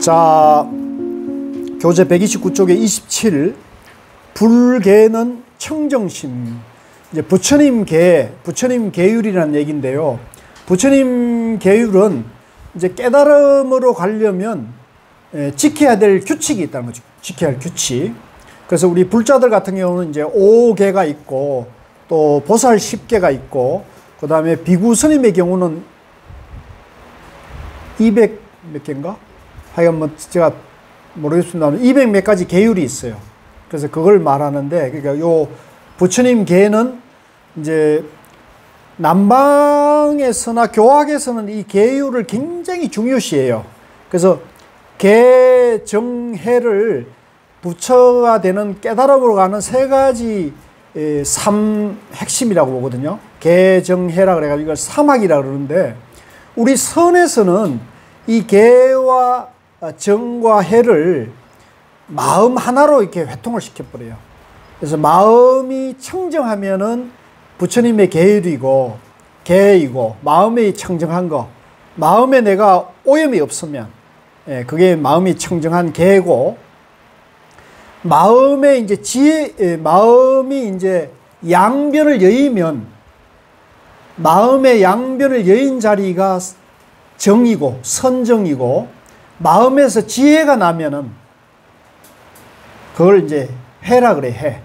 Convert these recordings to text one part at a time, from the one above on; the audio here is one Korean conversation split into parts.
자, 교재 129쪽에 27 불계는 청정심. 이제 부처님 계율이라는 얘기인데요. 부처님 계율은 이제 깨달음으로 가려면 지켜야 될 규칙이 있다는 거죠. 지켜야 할 규칙. 그래서 우리 불자들 같은 경우는 이제 5계가 있고 또 보살 10계가 있고 그 다음에 비구 스님의 경우는 200 몇 개인가? 하여간 뭐 제가 모르겠습니다만 200 몇 가지 계율이 있어요. 그래서 그걸 말하는데, 그러니까 요 부처님 계는 이제 남방에서나 교학에서는 이 계율을 굉장히 중요시해요. 그래서 계정해를 부처가 되는 깨달음으로 가는 세 가지 핵심이라고 보거든요. 계정해라 그래가지고 이걸 삼학이라 그러는데, 우리 선에서는 이 계와 정과 해를 마음 하나로 이렇게 회통을 시켜버려요. 그래서 마음이 청정하면은 부처님의 계율이고 계이고, 마음이 청정한 거, 마음에 내가 오염이 없으면 그게 마음이 청정한 계고, 마음에 이제 마음이 이제 양변을 여의면, 마음의 양변을 여인 자리가 정이고 선정이고, 마음에서 지혜가 나면은 그걸 이제 해라 그래, 해.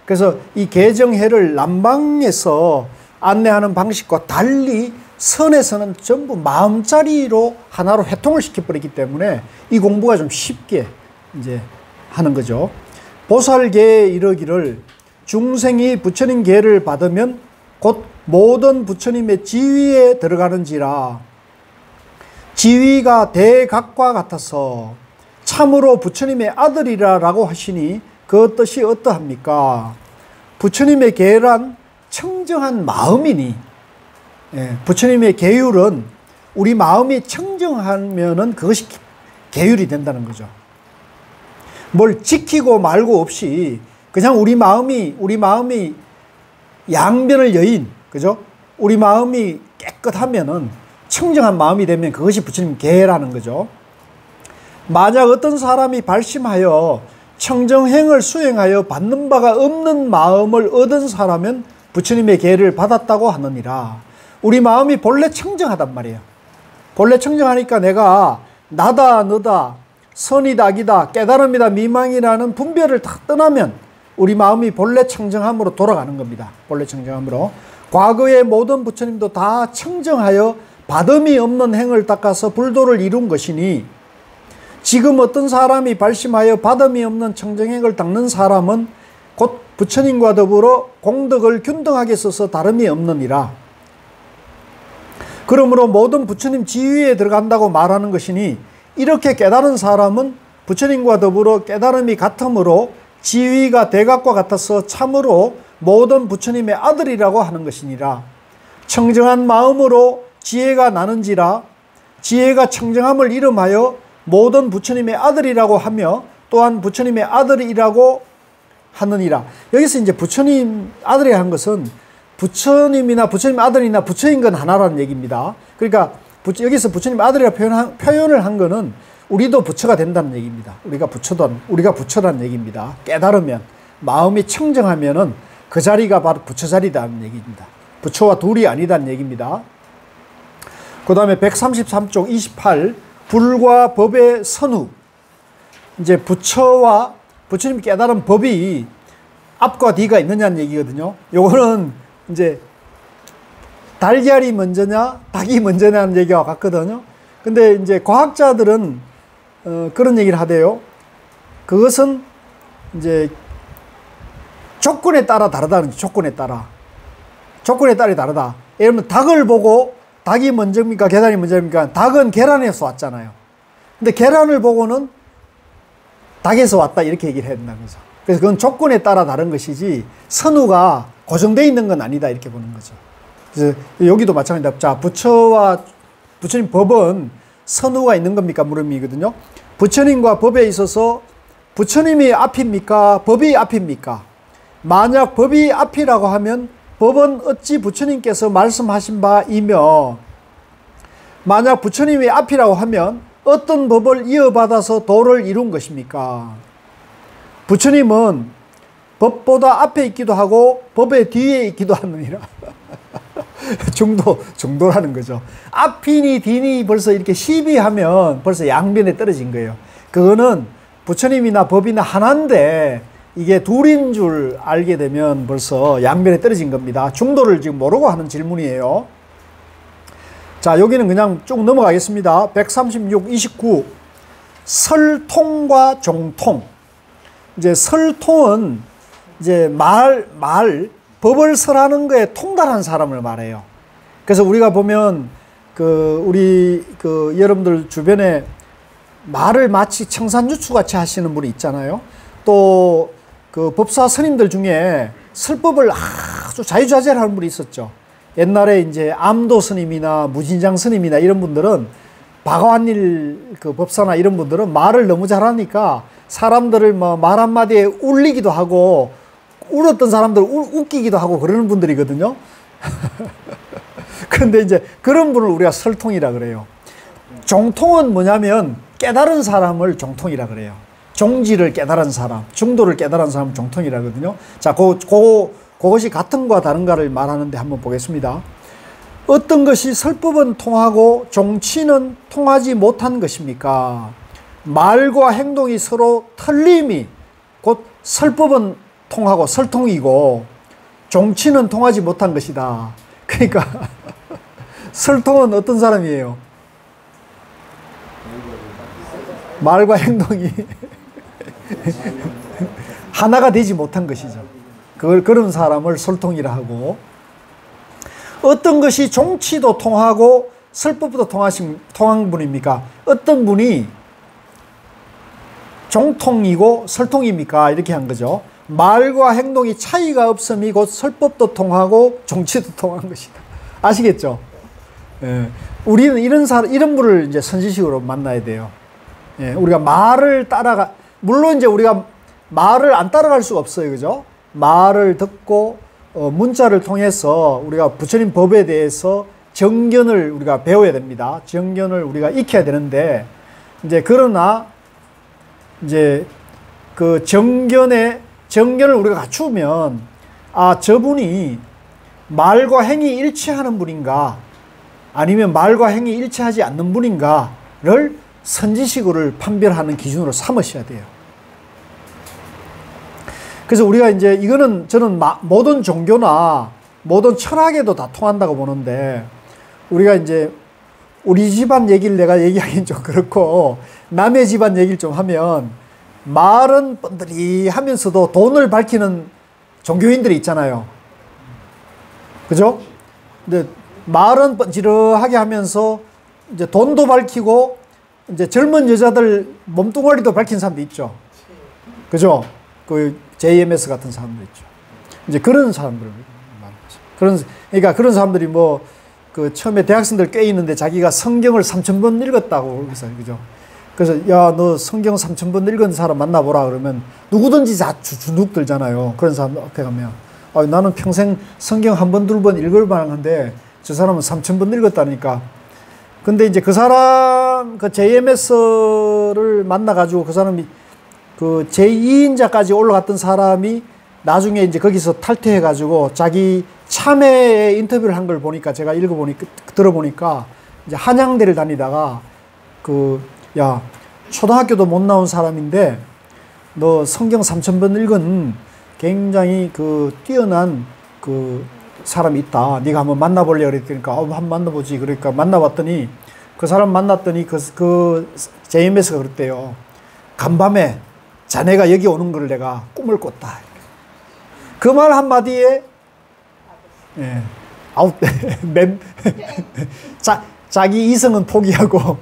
그래서 이 계정해를 남방에서 안내하는 방식과 달리 선에서는 전부 마음자리로 하나로 회통을 시켜버리기 때문에 이 공부가 좀 쉽게 이제 하는 거죠. 보살계에 이르기를 중생이 부처님 계를 받으면 곧 모든 부처님의 지위에 들어가는지라. 지위가 대각과 같아서 참으로 부처님의 아들이라 라고 하시니 그 뜻이 어떠합니까? 부처님의 계란 청정한 마음이니, 부처님의 계율은 우리 마음이 청정하면은 그것이 계율이 된다는 거죠. 뭘 지키고 말고 없이 그냥 우리 마음이 양변을 여인, 그죠? 우리 마음이 깨끗하면은, 청정한 마음이 되면 그것이 부처님 계라는 거죠. 만약 어떤 사람이 발심하여 청정행을 수행하여 받는 바가 없는 마음을 얻은 사람은 부처님의 계를 받았다고 하느니라. 우리 마음이 본래 청정하단 말이에요. 본래 청정하니까 내가 나다 너다, 선이다 악이다, 깨달음이다 미망이라는 분별을 다 떠나면 우리 마음이 본래 청정함으로 돌아가는 겁니다. 본래 청정함으로. 과거의 모든 부처님도 다 청정하여 받음이 없는 행을 닦아서 불도를 이룬 것이니, 지금 어떤 사람이 발심하여 받음이 없는 청정행을 닦는 사람은 곧 부처님과 더불어 공덕을 균등하게 써서 다름이 없느니라. 그러므로 모든 부처님 지위에 들어간다고 말하는 것이니, 이렇게 깨달은 사람은 부처님과 더불어 깨달음이 같으므로 지위가 대각과 같아서 참으로 모든 부처님의 아들이라고 하는 것이니라. 청정한 마음으로 지혜가 나는지라. 지혜가 청정함을 이름하여 모든 부처님의 아들이라고 하며 또한 부처님의 아들이라고 하느니라. 여기서 이제 부처님 아들이라 한 것은 부처님이나 부처님 아들이나 부처인 건 하나라는 얘기입니다. 그러니까 여기서 부처님 아들이라 표현을 한 거는 우리도 부처가 된다는 얘기입니다. 우리가 부처라는 얘기입니다. 깨달으면, 마음이 청정하면은 그 자리가 바로 부처 자리다는 얘기입니다. 부처와 둘이 아니다는 얘기입니다. 그 다음에 133쪽 28 불과 법의 선후. 이제 부처와 부처님 깨달은 법이 앞과 뒤가 있느냐는 얘기거든요. 요거는 이제 달걀이 먼저냐 닭이 먼저냐는 얘기와 같거든요. 근데 이제 과학자들은 그런 얘기를 하대요. 그것은 이제 조건에 따라 다르다는 거죠. 조건에 따라 다르다. 예를 들면 닭을 보고 닭이 먼저입니까 계란이 먼저입니까? 닭은 계란에서 왔잖아요. 근데 계란을 보고는 닭에서 왔다, 이렇게 얘기를 해야 된다는 거죠. 그래서 그건 조건에 따라 다른 것이지 선후가 고정되어 있는 건 아니다, 이렇게 보는 거죠. 그래서 여기도 마찬가지입니다. 자, 부처와 부처님 법은 선후가 있는 겁니까? 물음이거든요. 부처님과 법에 있어서 부처님이 앞입니까? 법이 앞입니까? 만약 법이 앞이라고 하면 법은 어찌 부처님께서 말씀하신 바이며, 만약 부처님이 앞이라고 하면 어떤 법을 이어받아서 도를 이룬 것입니까? 부처님은 법보다 앞에 있기도 하고 법의 뒤에 있기도 하느니라. 중도라는 거죠. 앞이니 뒤니 벌써 이렇게 시비하면 벌써 양변에 떨어진 거예요. 그거는 부처님이나 법이나 하나인데 이게 둘인 줄 알게 되면 벌써 양변에 떨어진 겁니다. 중도를 지금 모르고 하는 질문이에요. 자, 여기는 그냥 쭉 넘어가겠습니다. 136, 29. 설통과 종통. 이제 설통은 이제 법을 설하는 거에 통달한 사람을 말해요. 그래서 우리가 보면 우리 여러분들 주변에 말을 마치 청산유추 같이 하시는 분이 있잖아요. 또 법사 스님들 중에 설법을 아주 자유자재로 하는 분이 있었죠. 옛날에 이제 암도 스님이나 무진장 스님이나 이런 분들은 바가완일 법사나 이런 분들은 말을 너무 잘하니까 사람들을 말 한마디에 울리기도 하고 울었던 사람들을 웃기기도 하고 그러는 분들이거든요. 그런데 이제 그런 분을 우리가 설통이라 그래요. 종통은 뭐냐면 깨달은 사람을 종통이라 그래요. 종지를 깨달은 사람, 중도를 깨달은 사람을 종통이라 하거든요. 자, 그것이 같은과 다른가를 말하는데 한번 보겠습니다. 어떤 것이 설법은 통하고 종치는 통하지 못한 것입니까? 말과 행동이 서로 틀림이 곧 설법은 통하고 설통이고 종치는 통하지 못한 것이다. 그러니까 설통은 어떤 사람이에요? 말과 행동이 하나가 되지 못한 것이죠. 그런 사람을 설통이라 하고, 어떤 것이 종치도 통하고 설법도 통한 분입니까? 어떤 분이 종통이고 설통입니까? 이렇게 한 거죠. 말과 행동이 차이가 없음이 곧 설법도 통하고 종치도 통한 것이다. 아시겠죠? 예. 우리는 이런 분을 이제 선지식으로 만나야 돼요. 예. 우리가 말을 물론 이제 우리가 말을 안 따라갈 수가 없어요. 그죠? 말을 듣고, 문자를 통해서 우리가 부처님 법에 대해서 정견을 우리가 배워야 됩니다. 정견을 우리가 익혀야 되는데, 이제 그러나, 이제 그 정견을 우리가 갖추면, 아, 저분이 말과 행이 일치하는 분인가, 아니면 말과 행이 일치하지 않는 분인가를 선지식을 판별하는 기준으로 삼으셔야 돼요. 그래서 우리가 이제 이거는 저는 모든 종교나 모든 철학에도 다 통한다고 보는데, 우리가 이제 우리 집안 얘기를 내가 얘기하기는 좀 그렇고 남의 집안 얘기를 좀 하면, 말은 뻔들이 하면서도 돈을 밝히는 종교인들이 있잖아요. 그죠? 근데 말은 뻔지르하게 하면서 이제 돈도 밝히고 이제 젊은 여자들 몸뚱아리도 밝힌 사람도 있죠. 그죠? 그 JMS 같은 사람도 있죠. 이제 그런 사람들 말이죠. 그러니까 그런 사람들이 처음에 대학생들 꽤 있는데 자기가 성경을 3000번 읽었다고 그래서, 그죠? 그래서 야, 너 성경 3000번 읽은 사람 만나보라 그러면 누구든지 다 주눅 들잖아요. 그런 사람 앞에 가면, 나는 평생 성경 한 번, 두 번 읽을 만한데 저 사람은 3000번 읽었다니까. 근데 이제 그 사람, 그 JMS를 만나가지고 그 사람이 그 제2인자까지 올라갔던 사람이 나중에 이제 거기서 탈퇴해가지고 자기 참회의 인터뷰를 한 걸 보니까, 제가 들어보니까 이제 한양대를 다니다가 야, 초등학교도 못 나온 사람인데 너 성경 3000번 읽은 굉장히 뛰어난 사람이 있다. 네가 한번 만나볼래? 그랬더니까 한번 만나보지. 그러니까 만나봤더니 그 사람 만났더니 그 JMS가 그랬대요. 간밤에 자네가 여기 오는 걸 내가 꿈을 꿨다. 그 말 한마디에 자기 이성은 포기하고,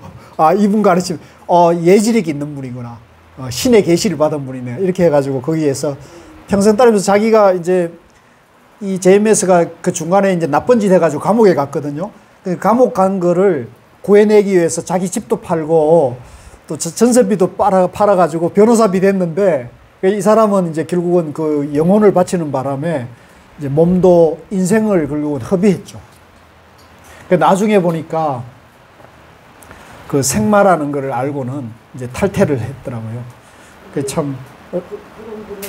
이분 가르치면 예지력이 있는 분이구나, 신의 계시를 받은 분이네, 이렇게 해가지고 거기에서 평생 따르면서 자기가 이제 이 JMS가 그 중간에 이제 나쁜 짓 해가지고 감옥에 갔거든요. 감옥 간 거를 구해내기 위해서 자기 집도 팔고 또 전세비도 팔아가지고 변호사비 됐는데, 이 사람은 이제 결국은 그 영혼을 바치는 바람에 이제 몸도 인생을 결국은 허비했죠. 나중에 보니까 그 생마라는 것을 알고는 이제 탈퇴를 했더라고요. 그 참 그런 분을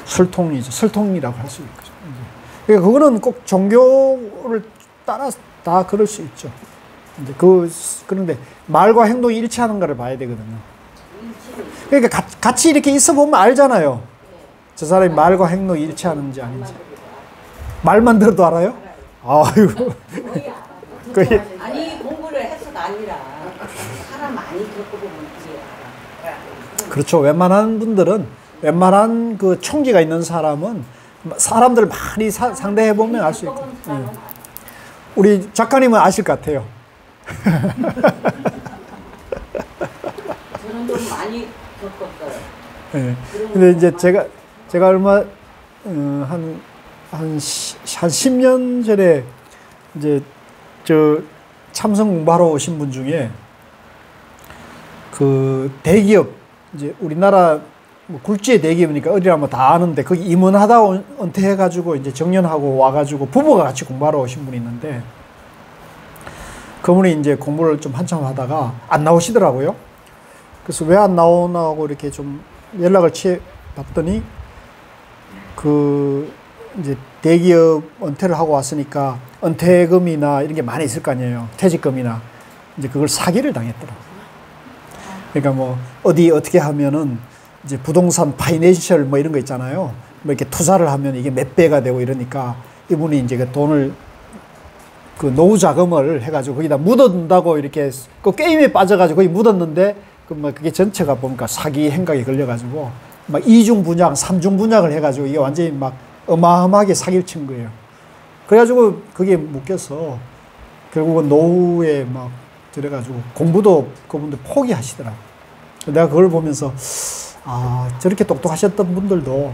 술통이죠. 술통이라고 할 수 있죠. 그러니까 그거는 꼭 종교를 따라 다 그럴 수 있죠. 이제 그런데 말과 행동이 일치하는가를 봐야 되거든요. 그러니까 같이 이렇게 있어 보면 알잖아요. 저 사람이 말과 행동이 일치하는지 아닌지. 말만 들어도 알아요? 아이고. 거의 아니 공부를 해서가 아니라 사람 많이 겪고 보면 이제 알아. 그렇죠. 웬만한 그 총기가 있는 사람은 사람들 많이 상대해 보면 알 수 있고. 우리 작가님은 아실 것 같아요. 저는 좀 많이 겪었어요. 네. 근데 이제 제가 얼마 한 10년 전에 이제 저 참선 공부하러 오신 분 중에 그 대기업 이제 우리나라 뭐 굴지의 대기업이니까 어디라 뭐 다 아는데 거기 임원하다 은퇴해가지고 이제 정년하고 와가지고 부부가 같이 공부하러 오신 분이 있는데 그분이 이제 공부를 좀 한참 하다가 안 나오시더라고요. 그래서 왜 안 나오나 하고 이렇게 좀 연락을 봤더니 그 이제 대기업 은퇴를 하고 왔으니까 은퇴금이나 이런 게 많이 있을 거 아니에요. 퇴직금이나 이제 그걸 사기를 당했더라고요. 그러니까 뭐 어디 어떻게 하면은 이제 부동산 파이낸셜 뭐 이런 거 있잖아요. 뭐 이렇게 투자를 하면 이게 몇 배가 되고 이러니까 이분이 이제 그 돈을 그 노후 자금을 해가지고 거기다 묻어둔다고 이렇게 그 게임에 빠져가지고 거기 묻었는데 그 뭐 그게 전체가 보니까 사기 행각에 걸려가지고 막 2중 분양, 3중 분양을 해가지고 이게 완전히 막 어마어마하게 사기를 친 거예요. 그래가지고 그게 묶여서 결국은 노후에 막 들어가지고 공부도 그분들 포기하시더라고요. 내가 그걸 보면서 아 저렇게 똑똑하셨던 분들도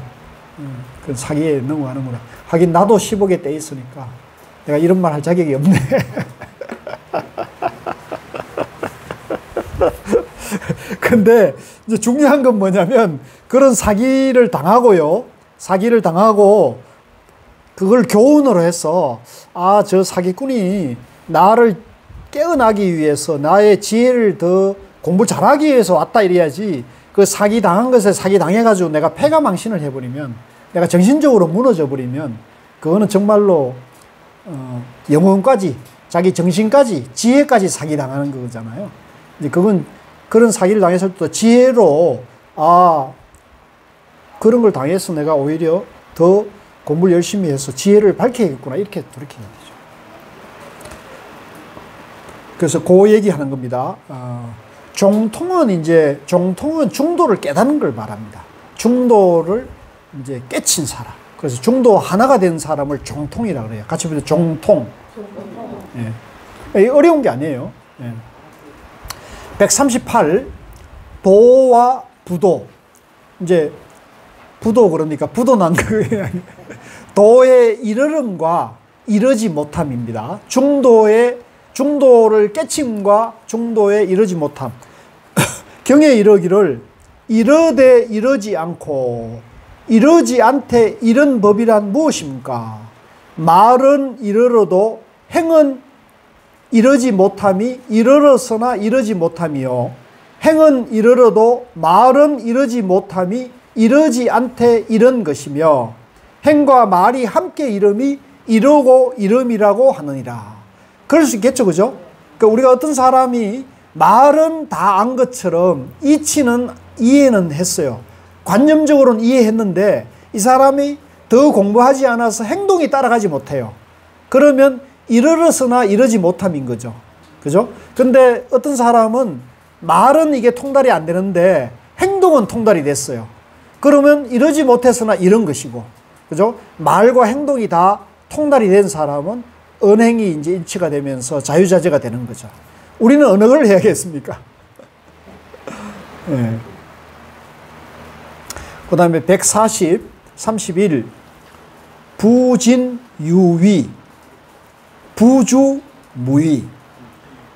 그 사기에 넘어가는구나. 하긴 나도 10억에 떼 있으니까 내가 이런 말 할 자격이 없네. 근데 이제 중요한 건 뭐냐면 그런 사기를 당하고요. 사기를 당하고 그걸 교훈으로 해서 아, 저 사기꾼이 나를 깨어나기 위해서 나의 지혜를 더 공부 잘하기 위해서 왔다 이래야지 그 사기 당한 것에 사기 당해가지고 내가 패가망신을 해버리면 내가 정신적으로 무너져 버리면 그거는 정말로 영혼까지 자기 정신까지 지혜까지 사기 당하는 거잖아요. 이제 그건 그런 사기를 당했을 때 지혜로 아 그런 걸 당해서 내가 오히려 더 공부를 열심히 해서 지혜를 밝혀야겠구나 이렇게 돌이키는 거죠. 그래서 그 얘기하는 겁니다. 종통은 중도를 깨닫는 걸 말합니다. 중도를 이제 깨친 사람. 그래서 중도 하나가 된 사람을 종통이라고 그래요. 같이 보면 종통. 예. 어려운 게 아니에요. 예. 138 도와 부도. 이제 부도 그러니까 부도난 거예요. 도의 이르름과 이르지 못함입니다. 중도를 깨침과 중도에 이르지 못함. 경에 이르기를 이르되 이르지 않고 이르지 않되 이른 법이란 무엇입니까? 말은 이르러도 행은 이르지 못함이 이르렀으나 이르지 못함이요. 행은 이르러도 말은 이르지 못함이 이르지 않되 이른 것이며 행과 말이 함께 이름이 이르고 이름이라고 하느니라. 그럴 수 있겠죠, 그죠? 그러니까 우리가 어떤 사람이 말은 다 안 것처럼 이해는 했어요. 관념적으로는 이해했는데 이 사람이 더 공부하지 않아서 행동이 따라가지 못해요. 그러면 이르렀으나 이르지 못함인 거죠. 그죠? 근데 어떤 사람은 말은 이게 통달이 안 되는데 행동은 통달이 됐어요. 그러면 이르지 못했으나 이런 것이고, 그죠? 말과 행동이 다 통달이 된 사람은 언행이 이제 일치가 되면서 자유자재가 되는 거죠. 우리는 어느 걸 해야겠습니까? 네. 그 다음에 140, 31, 부진유위, 부주무위.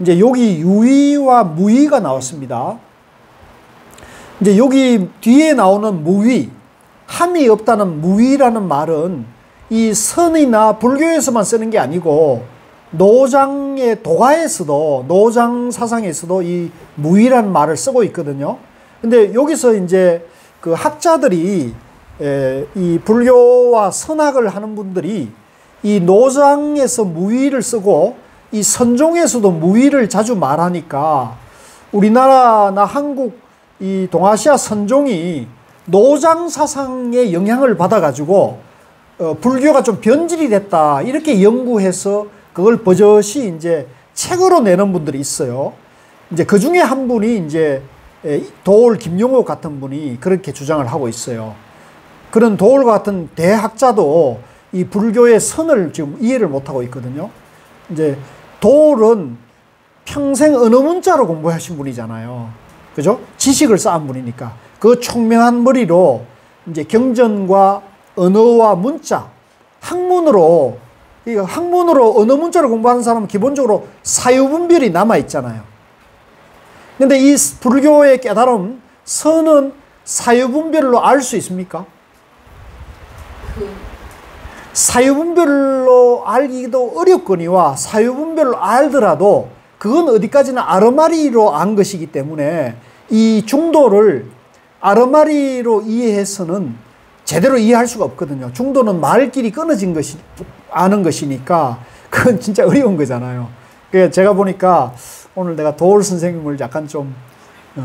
이제 여기 유위와 무위가 나왔습니다. 이제 여기 뒤에 나오는 무위, 함이 없다는 무위라는 말은 이 선이나 불교에서만 쓰는 게 아니고 노장의 도가에서도, 노장 사상에서도 이 무의란 말을 쓰고 있거든요. 근데 여기서 이제 그 학자들이, 이 불교와 선학을 하는 분들이 이 노장에서 무의를 쓰고 이 선종에서도 무의를 자주 말하니까 우리나라나 한국, 이 동아시아 선종이 노장 사상의 영향을 받아가지고 불교가 좀 변질이 됐다, 이렇게 연구해서 그걸 버젓이 이제 책으로 내는 분들이 있어요. 이제 그 중에 한 분이 이제 도올 김용옥 같은 분이 그렇게 주장을 하고 있어요. 그런 도올 같은 대학자도 이 불교의 선을 지금 이해를 못하고 있거든요. 이제 도올은 평생 언어 문자로 공부하신 분이잖아요. 그죠? 지식을 쌓은 분이니까. 그 총명한 머리로 이제 경전과 언어와 문자, 학문으로 언어 문자를 공부하는 사람은 기본적으로 사유분별이 남아있잖아요. 근데 이 불교의 깨달음, 선은 사유분별로 알 수 있습니까? 사유분별로 알기도 어렵거니와 사유분별로 알더라도 그건 어디까지나 아르마리로 안 것이기 때문에 이 중도를 아르마리로 이해해서는 제대로 이해할 수가 없거든요. 중도는 말길이 끊어진 것이, 아는 것이니까 그건 진짜 어려운 거잖아요. 그래서 제가 보니까 오늘 내가 도올 선생님을 약간 좀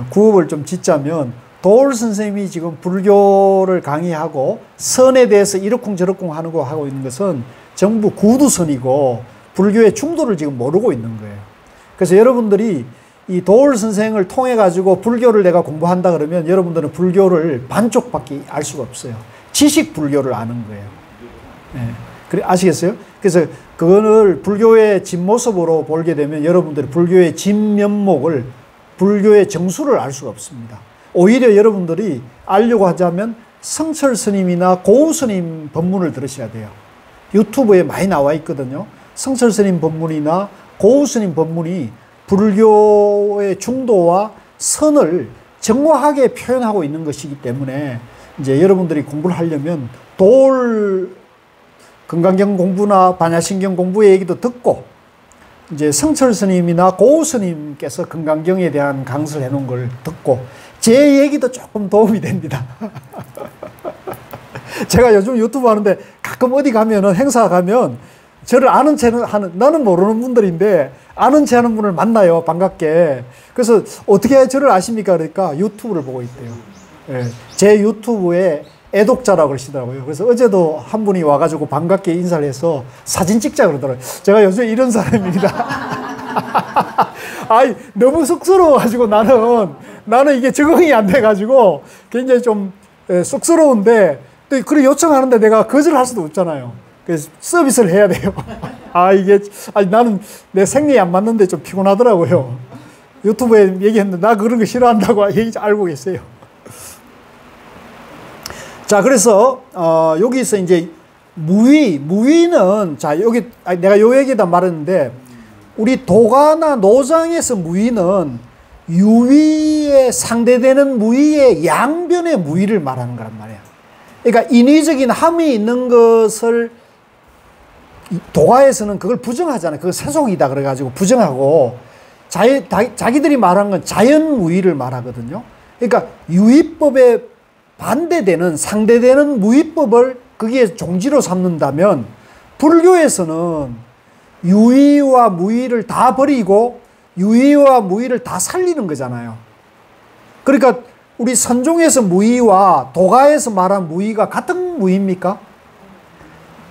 구업을 좀 짓자면, 도올 선생님이 지금 불교를 강의하고 선에 대해서 이러쿵저러쿵 하고 있는 것은 전부 구두선이고 불교의 중도를 지금 모르고 있는 거예요. 그래서 여러분들이 이 도올 선생을 통해 가지고 불교를 내가 공부한다 그러면 여러분들은 불교를 반쪽밖에 알 수가 없어요. 지식 불교를 아는 거예요. 네. 그래, 아시겠어요? 그래서 그거를 불교의 진모습으로 보게 되면 여러분들이 불교의 진면목을, 불교의 정수를 알 수가 없습니다. 오히려 여러분들이 알려고 하자면 성철 스님이나 고우 스님 법문을 들으셔야 돼요. 유튜브에 많이 나와 있거든요. 성철 스님 법문이나 고우 스님 법문이 불교의 중도와 선을 정확하게 표현하고 있는 것이기 때문에 이제 여러분들이 공부를 하려면 도올 금강경 공부나 반야신경 공부의 얘기도 듣고, 이제 성철 스님이나 고우 스님께서 금강경에 대한 강설을 해놓은 걸 듣고, 제 얘기도 조금 도움이 됩니다. 제가 요즘 유튜브 하는데 가끔 어디 가면은, 행사 가면 저를 아는 체는 하는, 나는 모르는 분들인데 아는 체 하는 분을 만나요, 반갑게. 그래서 어떻게 저를 아십니까? 그러니까 유튜브를 보고 있대요. 예, 제 유튜브에 애독자라고 그러시더라고요. 그래서 어제도 한 분이 와가지고 반갑게 인사를 해서 사진 찍자 그러더라고요. 제가 요즘 이런 사람입니다. 아이, 너무 쑥스러워가지고 나는 이게 적응이 안 돼가지고 굉장히 좀 쑥스러운데, 또 그래 요청하는데 내가 거절할 수도 없잖아요. 그래서 서비스를 해야 돼요. 나는 내 생리에 안 맞는데 좀 피곤하더라고요. 유튜브에 얘기했는데 나 그런 거 싫어한다고 알고 계세요. 자, 그래서 여기서 이제 무의는, 자, 여기 내가 요 얘기다 말했는데, 우리 도가나 노장에서 무의는 유의에 상대되는 무의의 양변의 무의를 말하는 거란 말이야. 그러니까 인위적인 함이 있는 것을 도가에서는 그걸 부정하잖아요. 그거 세속이다 그래가지고 부정하고, 자기들이 말한 건 자연무의를 말하거든요. 그러니까 유의법에 반대되는, 상대되는 무의법을 거기에 종지로 삼는다면, 불교에서는 유의와 무의를 다 버리고 유의와 무의를 다 살리는 거잖아요. 그러니까 우리 선종에서 무의와 도가에서 말한 무의가 같은 무의입니까?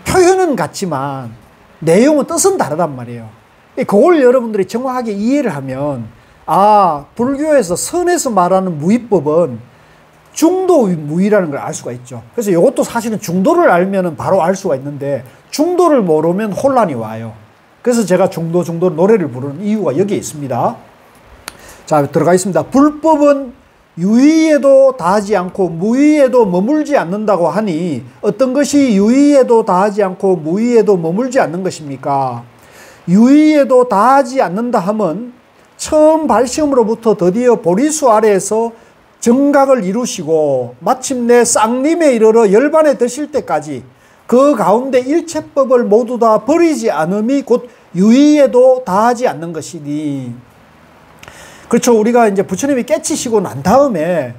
표현은 같지만 내용은 뜻은 다르단 말이에요. 그걸 여러분들이 정확하게 이해를 하면, 아, 불교에서 선에서 말하는 무의법은 중도 무의라는 걸 알 수가 있죠. 그래서 이것도 사실은 중도를 알면 바로 알 수가 있는데, 중도를 모르면 혼란이 와요. 그래서 제가 중도 노래를 부르는 이유가 여기에 있습니다. 자, 들어가겠습니다. 불법은 유의에도 다하지 않고 무의에도 머물지 않는다고 하니 어떤 것이 유의에도 다하지 않고 무의에도 머물지 않는 것입니까? 유의에도 다하지 않는다 하면 처음 발시험으로부터 드디어 보리수 아래에서 정각을 이루시고 마침내 쌍림에 이르러 열반에 드실 때까지 그 가운데 일체법을 모두 다 버리지 않음이 곧 유의에도 다하지 않는 것이니. 그렇죠. 우리가 이제 부처님이 깨치시고 난 다음에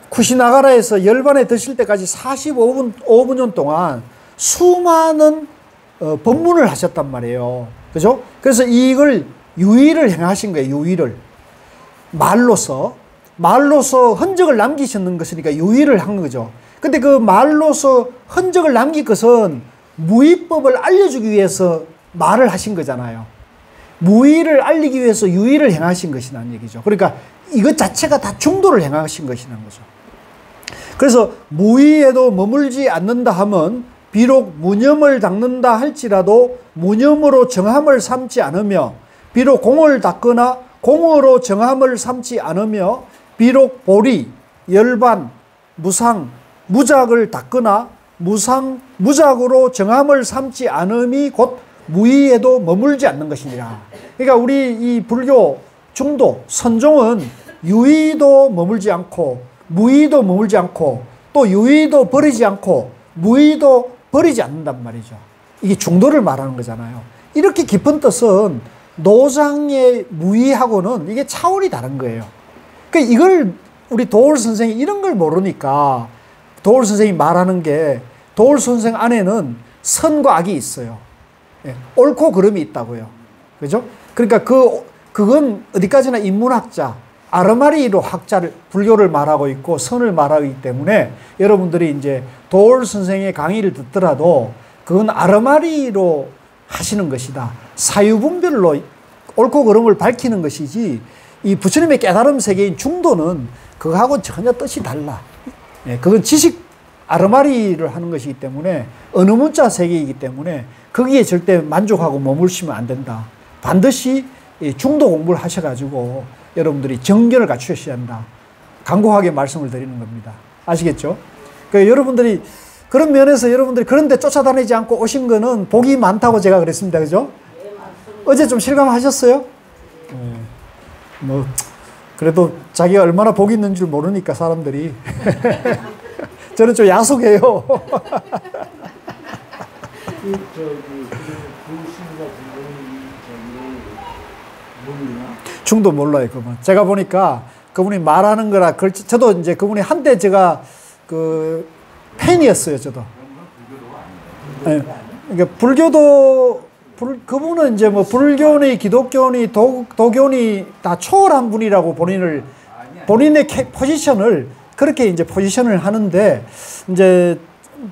쿠시나가라에서 열반에 드실 때까지 45년 동안 수많은 법문을 하셨단 말이에요. 그죠? 그래서 이걸 유의를 행하신 거예요. 유의를. 말로서 흔적을 남기셨는 것이니까 유의를 한 거죠. 근데 그 말로서 흔적을 남긴 것은 무의법을 알려주기 위해서 말을 하신 거잖아요. 무의를 알리기 위해서 유의를 행하신 것이라는 얘기죠. 그러니까 이것 자체가 다 중도를 행하신 것이라는 거죠. 그래서 무의에도 머물지 않는다 하면 비록 무념을 닦는다 할지라도 무념으로 정함을 삼지 않으며, 비록 공을 닦거나 공으로 정함을 삼지 않으며, 비록 보리, 열반, 무상, 무작을 닦거나 무상, 무작으로 정함을 삼지 않음이 곧 무의에도 머물지 않는 것이니라. 그러니까 우리 이 불교 중도, 선종은 유의도 머물지 않고 무의도 머물지 않고 또 유의도 버리지 않고 무의도 버리지 않는단 말이죠. 이게 중도를 말하는 거잖아요. 이렇게 깊은 뜻은 노장의 무의하고는 이게 차원이 다른 거예요. 그러니까 이걸 우리 도울 선생이 이런 걸 모르니까 도울 선생이 말하는 게 도울 선생 안에는 선과 악이 있어요. 옳고 그름이 있다고요. 그죠? 그러니까 그건 어디까지나 인문학자, 아르마리로 학자를, 불교를 말하고 있고 선을 말하기 때문에 여러분들이 이제 도울 선생의 강의를 듣더라도 그건 아르마리로 하시는 것이다. 사유분별로 옳고 그름을 밝히는 것이지, 이 부처님의 깨달음 세계인 중도는 그거하고 전혀 뜻이 달라. 그건 지식 아르마리를 하는 것이기 때문에, 어느 문자 세계이기 때문에 거기에 절대 만족하고 머물시면 안 된다. 반드시 중도 공부를 하셔가지고 여러분들이 정견을 갖추셔야 한다. 간곡하게 말씀을 드리는 겁니다. 아시겠죠? 그러니까 여러분들이 그런 면에서 여러분들이 그런데 쫓아다니지 않고 오신 거는 복이 많다고 제가 그랬습니다. 그죠? 어제 좀 실감하셨어요? 뭐 그래도 자기가 얼마나 복이 있는 줄 모르니까 사람들이. 저는 좀 야속해요. 중도 몰라요, 그분. 제가 보니까 그분이 말하는 거라, 저도 이제 그분이 한때 제가 그 팬이었어요, 저도. 네. 그러니까 그분은 이제 뭐 불교니 기독교니 도교니 다 초월한 분이라고 본인의 포지션을 그렇게 이제 포지션을 하는데, 이제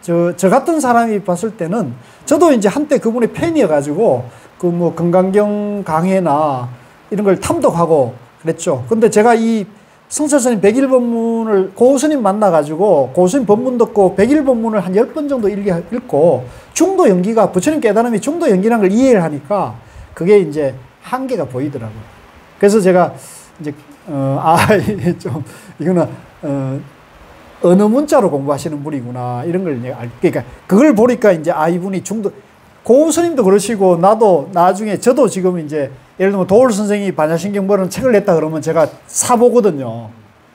저 같은 사람이 봤을 때는 저도 이제 한때 그분의 팬이어가지고 그 뭐 금강경 강해나 이런 걸 탐독하고 그랬죠. 근데 제가 이 성철스님 100일 법문을 고스님 만나가지고 고스님 법문 듣고 100일 법문을 한 10번 정도 읽고 중도 연기가, 부처님 깨달음이 중도 연기라는 걸 이해를 하니까 그게 이제 한계가 보이더라고요. 그래서 제가 이제 좀 이거는 어느 문자로 공부하시는 분이구나 이런 걸 그러니까 그걸 보니까 이제 이분이 중도, 고스님도 그러시고 나도 나중에 저도 지금 이제 예를 들면 도울 선생이 반야신경보라는 책을 냈다 그러면 제가 사보거든요.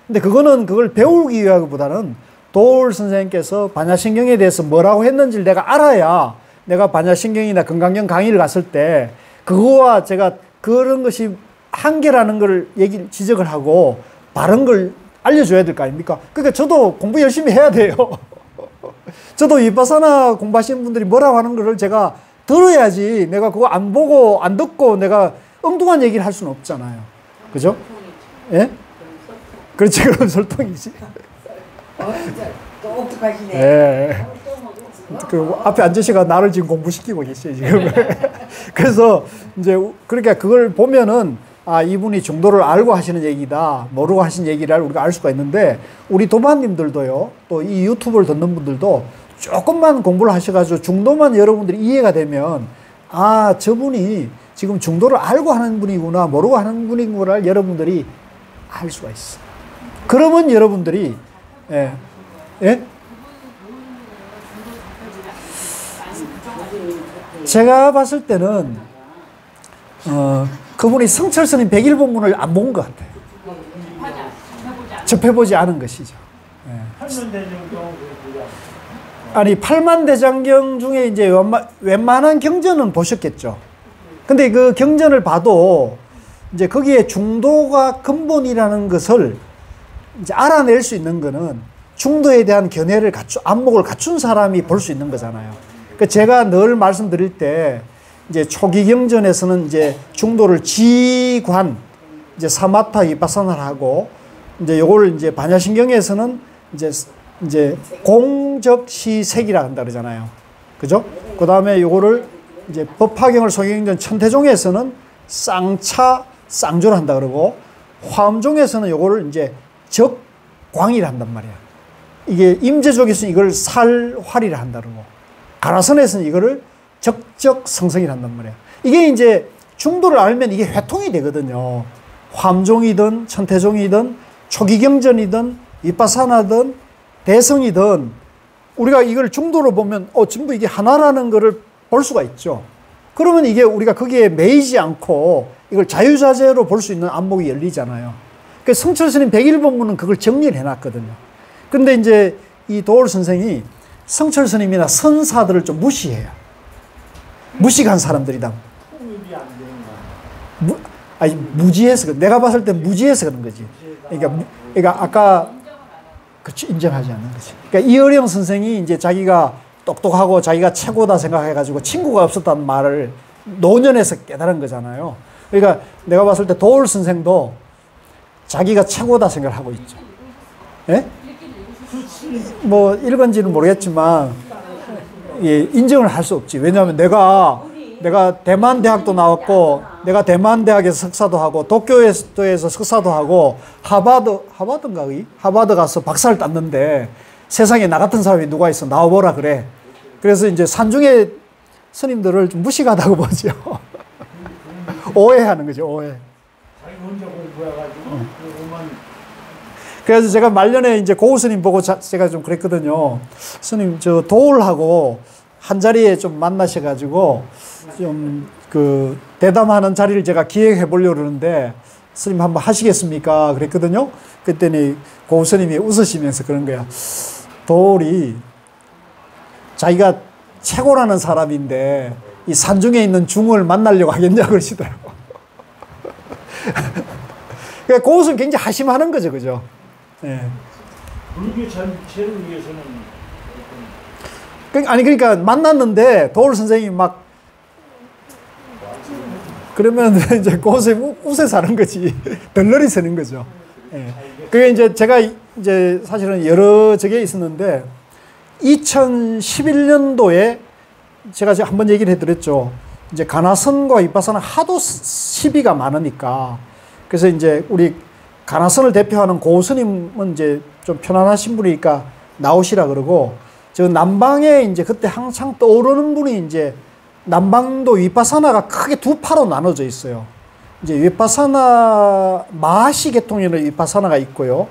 근데 그걸 배우기 위하기보다는 도울 선생님께서 반야신경에 대해서 뭐라고 했는지를 내가 알아야 내가 반야신경이나 금강경 강의를 갔을 때 그거와 제가 그런 것이 한계라는 걸 지적을 하고 바른 걸 알려줘야 될 거 아닙니까? 그러니까 저도 공부 열심히 해야 돼요. 저도 위파사나 공부하시는 분들이 뭐라고 하는 거를 제가 들어야지, 내가 그거 안 보고 안 듣고 내가 엉뚱한 얘기를 할 수는 없잖아요. 그죠? 예? 그렇지, 그럼 설통이지. 똑똑하시네. 예. 그 앞에 앉으시가 나를 지금 공부시키고 계시죠, 지금. 그래서 이제 그러니까 그걸 보면은 이분이 중도를 알고 하시는 얘기다, 모르고 하시는 얘기를 우리가 알 수가 있는데, 우리 도마님들도요, 또 이 유튜브를 듣는 분들도 조금만 공부를 하셔가지고 중도만 여러분들이 이해가 되면, 저분이 지금 중도를 알고 하는 분이구나, 모르고 하는 분이구나를 여러분들이 알 수가 있어. 그러면 여러분들이, 예? 제가 봤을 때는, 그분이 성철스님 100일 본문을 안 본 것 같아요. 접해보지 않은 것이죠. 아니, 8만 대장경 중에 이제 웬만한 경전은 보셨겠죠. 근데 그 경전을 봐도 이제 거기에 중도가 근본이라는 것을 이제 알아낼 수 있는 거는 중도에 대한 견해를 안목을 갖춘 사람이 볼 수 있는 거잖아요. 그 제가 늘 말씀드릴 때 이제 초기 경전에서는 이제 중도를 지관, 이제 사마타 위파사나를 하고 이제 요걸 이제 반야신경에서는 이제 공적시색이라 한다 그러잖아요. 그죠? 그 다음에 요거를 이제 법화경을 소경전 천태종에서는 쌍차, 쌍조를 한다 그러고 화엄종에서는 요거를 이제 적광이라 한단 말이야. 이게 임제족에서는 이걸 살활이라 한다 그러고 가라선에서는 이거를 적적성성이라 한단 말이야. 이게 이제 중도를 알면 이게 회통이 되거든요. 화엄종이든 천태종이든 초기경전이든 위파사나든 대성이든 우리가 이걸 중도로 보면 전부 이게 하나라는 것을 볼 수가 있죠. 그러면 이게 우리가 거기에 매이지 않고 이걸 자유자재로 볼 수 있는 안목이 열리잖아요. 그래서 성철 스님 101번문은 그걸 정리를 해놨거든요. 근데 이제 이 도올 선생이 성철 스님이나 선사들을 좀 무시해요. 무식한 사람들이다. 아니, 무지해서, 내가 봤을 때 무지해서 그런 거지. 그러니까 아까, 그치, 인정하지 않는 거지. 그러니까 이어령 선생이 이제 자기가 똑똑하고 자기가 최고다 생각해가지고 친구가 없었다는 말을 노년에서 깨달은 거잖아요. 그러니까 내가 봤을 때 도울 선생도 자기가 최고다 생각하고 있죠. 예? 뭐, 읽은지는 모르겠지만, 예, 인정을 할 수 없지. 왜냐하면 내가 대만 대학도 나왔고, 내가 대만 대학에서 석사도 하고, 도쿄에서 석사도 하고, 하버드 가서 박사를 땄는데, 세상에 나 같은 사람이 누가 있어? 나와보라 그래. 그래서 이제 산중에 스님들을 좀 무식하다고 보죠. 오해하는 거죠, 오해. 자기 혼자 공부해가지고, 그래서 제가 말년에 이제 고우 스님 보고 제가 좀 그랬거든요. 스님, 저 도울하고 한 자리에 좀 만나셔가지고 좀 그 대담하는 자리를 제가 기획해 보려고 그러는데 스님 한번 하시겠습니까? 그랬거든요. 그랬더니 고우 스님이 웃으시면서 그런 거야. 도울이 자기가 최고라는 사람인데 이 산중에 있는 중을 만나려고 하겠냐고 그러시더라고. 그러니까 고우 스님 굉장히 하심하는 거죠, 그죠? 예. 불교 전체를 위해서는 아니 그러니까 만났는데 도울 선생님이 막 그러면 이제 고선생님 웃에 사는 거지. 덜러리 서는 거죠. 예. 그게 이제 제가 이제 사실은 여러 적에 있었는데 2011년도에 제가 한번 얘기를 해드렸죠. 이제 가나선과 위파사나 하도 시비가 많으니까 그래서 이제 우리 가나선을 대표하는 고스님은 이제 좀 편안하신 분이니까 나오시라 그러고, 저 남방에 이제 그때 항상 떠오르는 분이 이제 남방도 위파사나가 크게 두 파로 나눠져 있어요. 이제 위파사나 마하시 계통에는 위파사나가 있고요.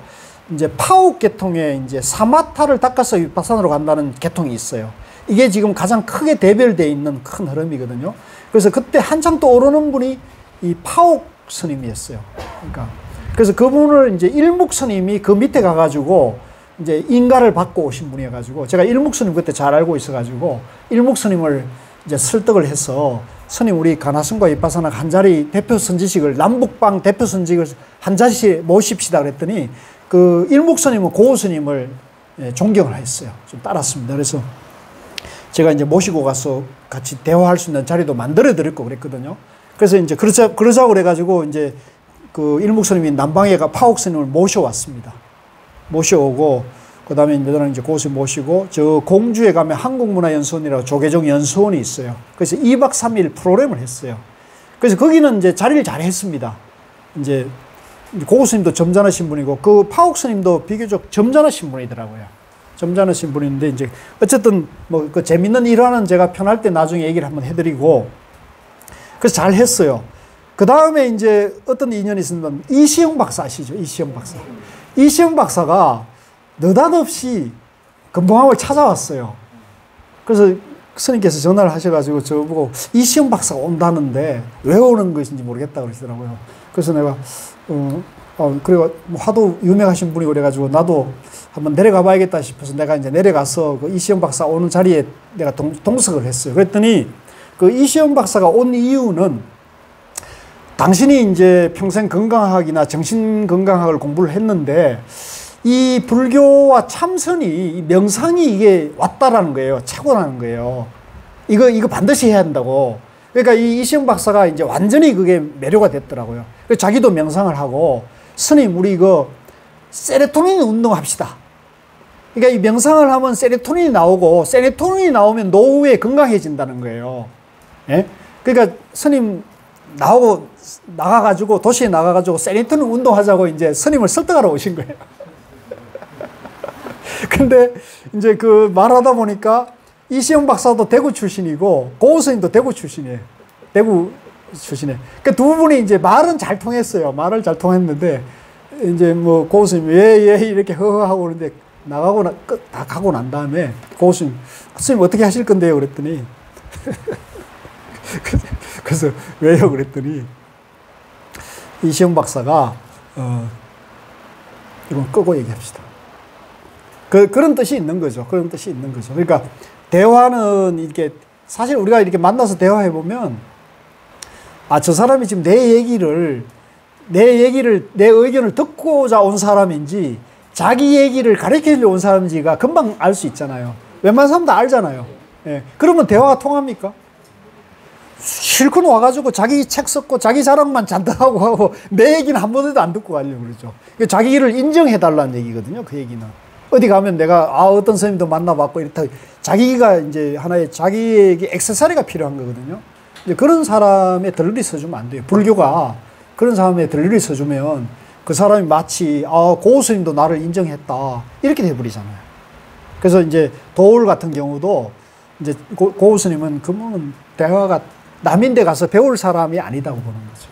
이제 파옥 계통에 이제 사마타를 닦아서 위파사나로 간다는 계통이 있어요. 이게 지금 가장 크게 대별되어 있는 큰 흐름이거든요. 그래서 그때 한창 떠오르는 분이 이 파옥 스님이었어요. 그러니까. 그래서 그분을 이제 일묵 스님이 그 밑에 가가지고 이제 인가를 받고 오신 분이어가지고 제가 일묵 스님 그때 잘 알고 있어가지고 일묵 스님을 이제 설득을 해서 스님 우리 가나선과 위파사나 한 자리 대표 선지식을 남북방 대표 선지식을 한 자리씩 모십시다 그랬더니 그 일묵 스님은 고우 스님을 존경을 했어요. 좀 따랐습니다. 그래서 제가 이제 모시고 가서 같이 대화할 수 있는 자리도 만들어 드렸고 그랬거든요. 그래서 이제 그러자고 그래가지고 이제 그 일묵 스님이 남방에 파옥 스님을 모셔왔습니다. 모셔오고, 그 다음에 이제 저는 이제 고수 모시고, 저 공주에 가면 한국문화연수원이라고 조계종 연수원이 있어요. 그래서 2박 3일 프로그램을 했어요. 그래서 거기는 이제 자리를 잘 했습니다. 이제 고우 스님도 점잖으신 분이고, 그 파옥 스님도 비교적 점잖으신 분이더라고요. 점잖으신 분인데, 이제 어쨌든 뭐 그 재밌는 일화는 제가 편할 때 나중에 얘기를 한번 해드리고, 그래서 잘 했어요. 그 다음에 이제 어떤 인연이 있으면 이시영 박사 아시죠? 이시영 박사. 이시영 박사가 느닷없이 금봉함을 찾아왔어요. 그래서 스님께서 전화를 하셔가지고 저보고 이시영 박사가 온다는데 왜 오는 것인지 모르겠다 그러시더라고요. 그래서 내가 그리고 하도 유명하신 분이고 그래가지고 나도 한번 내려가 봐야겠다 싶어서 내가 이제 내려가서 그 이시영 박사 오는 자리에 내가 동석을 했어요. 그랬더니 그 이시영 박사가 온 이유는 당신이 이제 평생 건강학이나 정신건강학을 공부를 했는데 이 불교와 참선이, 이 명상이 이게 왔다라는 거예요. 착오라는 거예요. 이거 반드시 해야 한다고. 그러니까 이 이시영 박사가 이제 완전히 그게 매료가 됐더라고요. 그래서 자기도 명상을 하고, 스님, 우리 이거 세로토닌 운동 합시다. 그러니까 이 명상을 하면 세로토닌이 나오고, 세로토닌이 나오면 노후에 건강해진다는 거예요. 예? 그러니까 스님 나가가지고, 도시에 나가가지고 세로토닌 운동하자고 이제 스님을 설득하러 오신 거예요. 근데 이제 그 말하다 보니까 이시영 박사도 대구 출신이고 고우 스님도 대구 출신이에요. 대구 출신이에요. 그 두 분이 이제 말은 잘 통했어요. 말을 잘 통했는데 이제 뭐 고우 스님 예 이렇게 허허하고 그러는데 다 가고 난 다음에 고우 스님 어떻게 하실 건데요? 그랬더니 그래서 왜요? 그랬더니 이시영 박사가 이건 끄고 얘기합시다. 그런 뜻이 있는 거죠. 그런 뜻이 있는 거죠. 그러니까 대화는 이렇게 사실 우리가 이렇게 만나서 대화해 보면 저 사람이 지금 내 의견을 듣고자 온 사람인지 자기 얘기를 가르치려 온 사람인지가 금방 알 수 있잖아요. 웬만한 사람 다 알잖아요. 예. 그러면 대화가 통합니까? 실컷 와가지고 자기 책 썼고 자기 자랑만 잔뜩 하고 내 얘기는 한 번에도 안 듣고 가려고 그러죠. 자기 일을 인정해 달라는 얘기거든요. 그 얘기는. 어디 가면 내가 어떤 선생님도 만나봤고 이렇다. 자기가 이제 하나의 자기에게 액세서리가 필요한 거거든요. 이제 그런 사람의 덜리 써주면 안 돼요. 불교가 그런 사람의 덜리 써주면 그 사람이 마치 고우 스님도 나를 인정했다 이렇게 돼버리잖아요. 그래서 이제 도울 같은 경우도 이제 고우 스님은 그분은 대화가 남인데 가서 배울 사람이 아니다고 보는 거죠.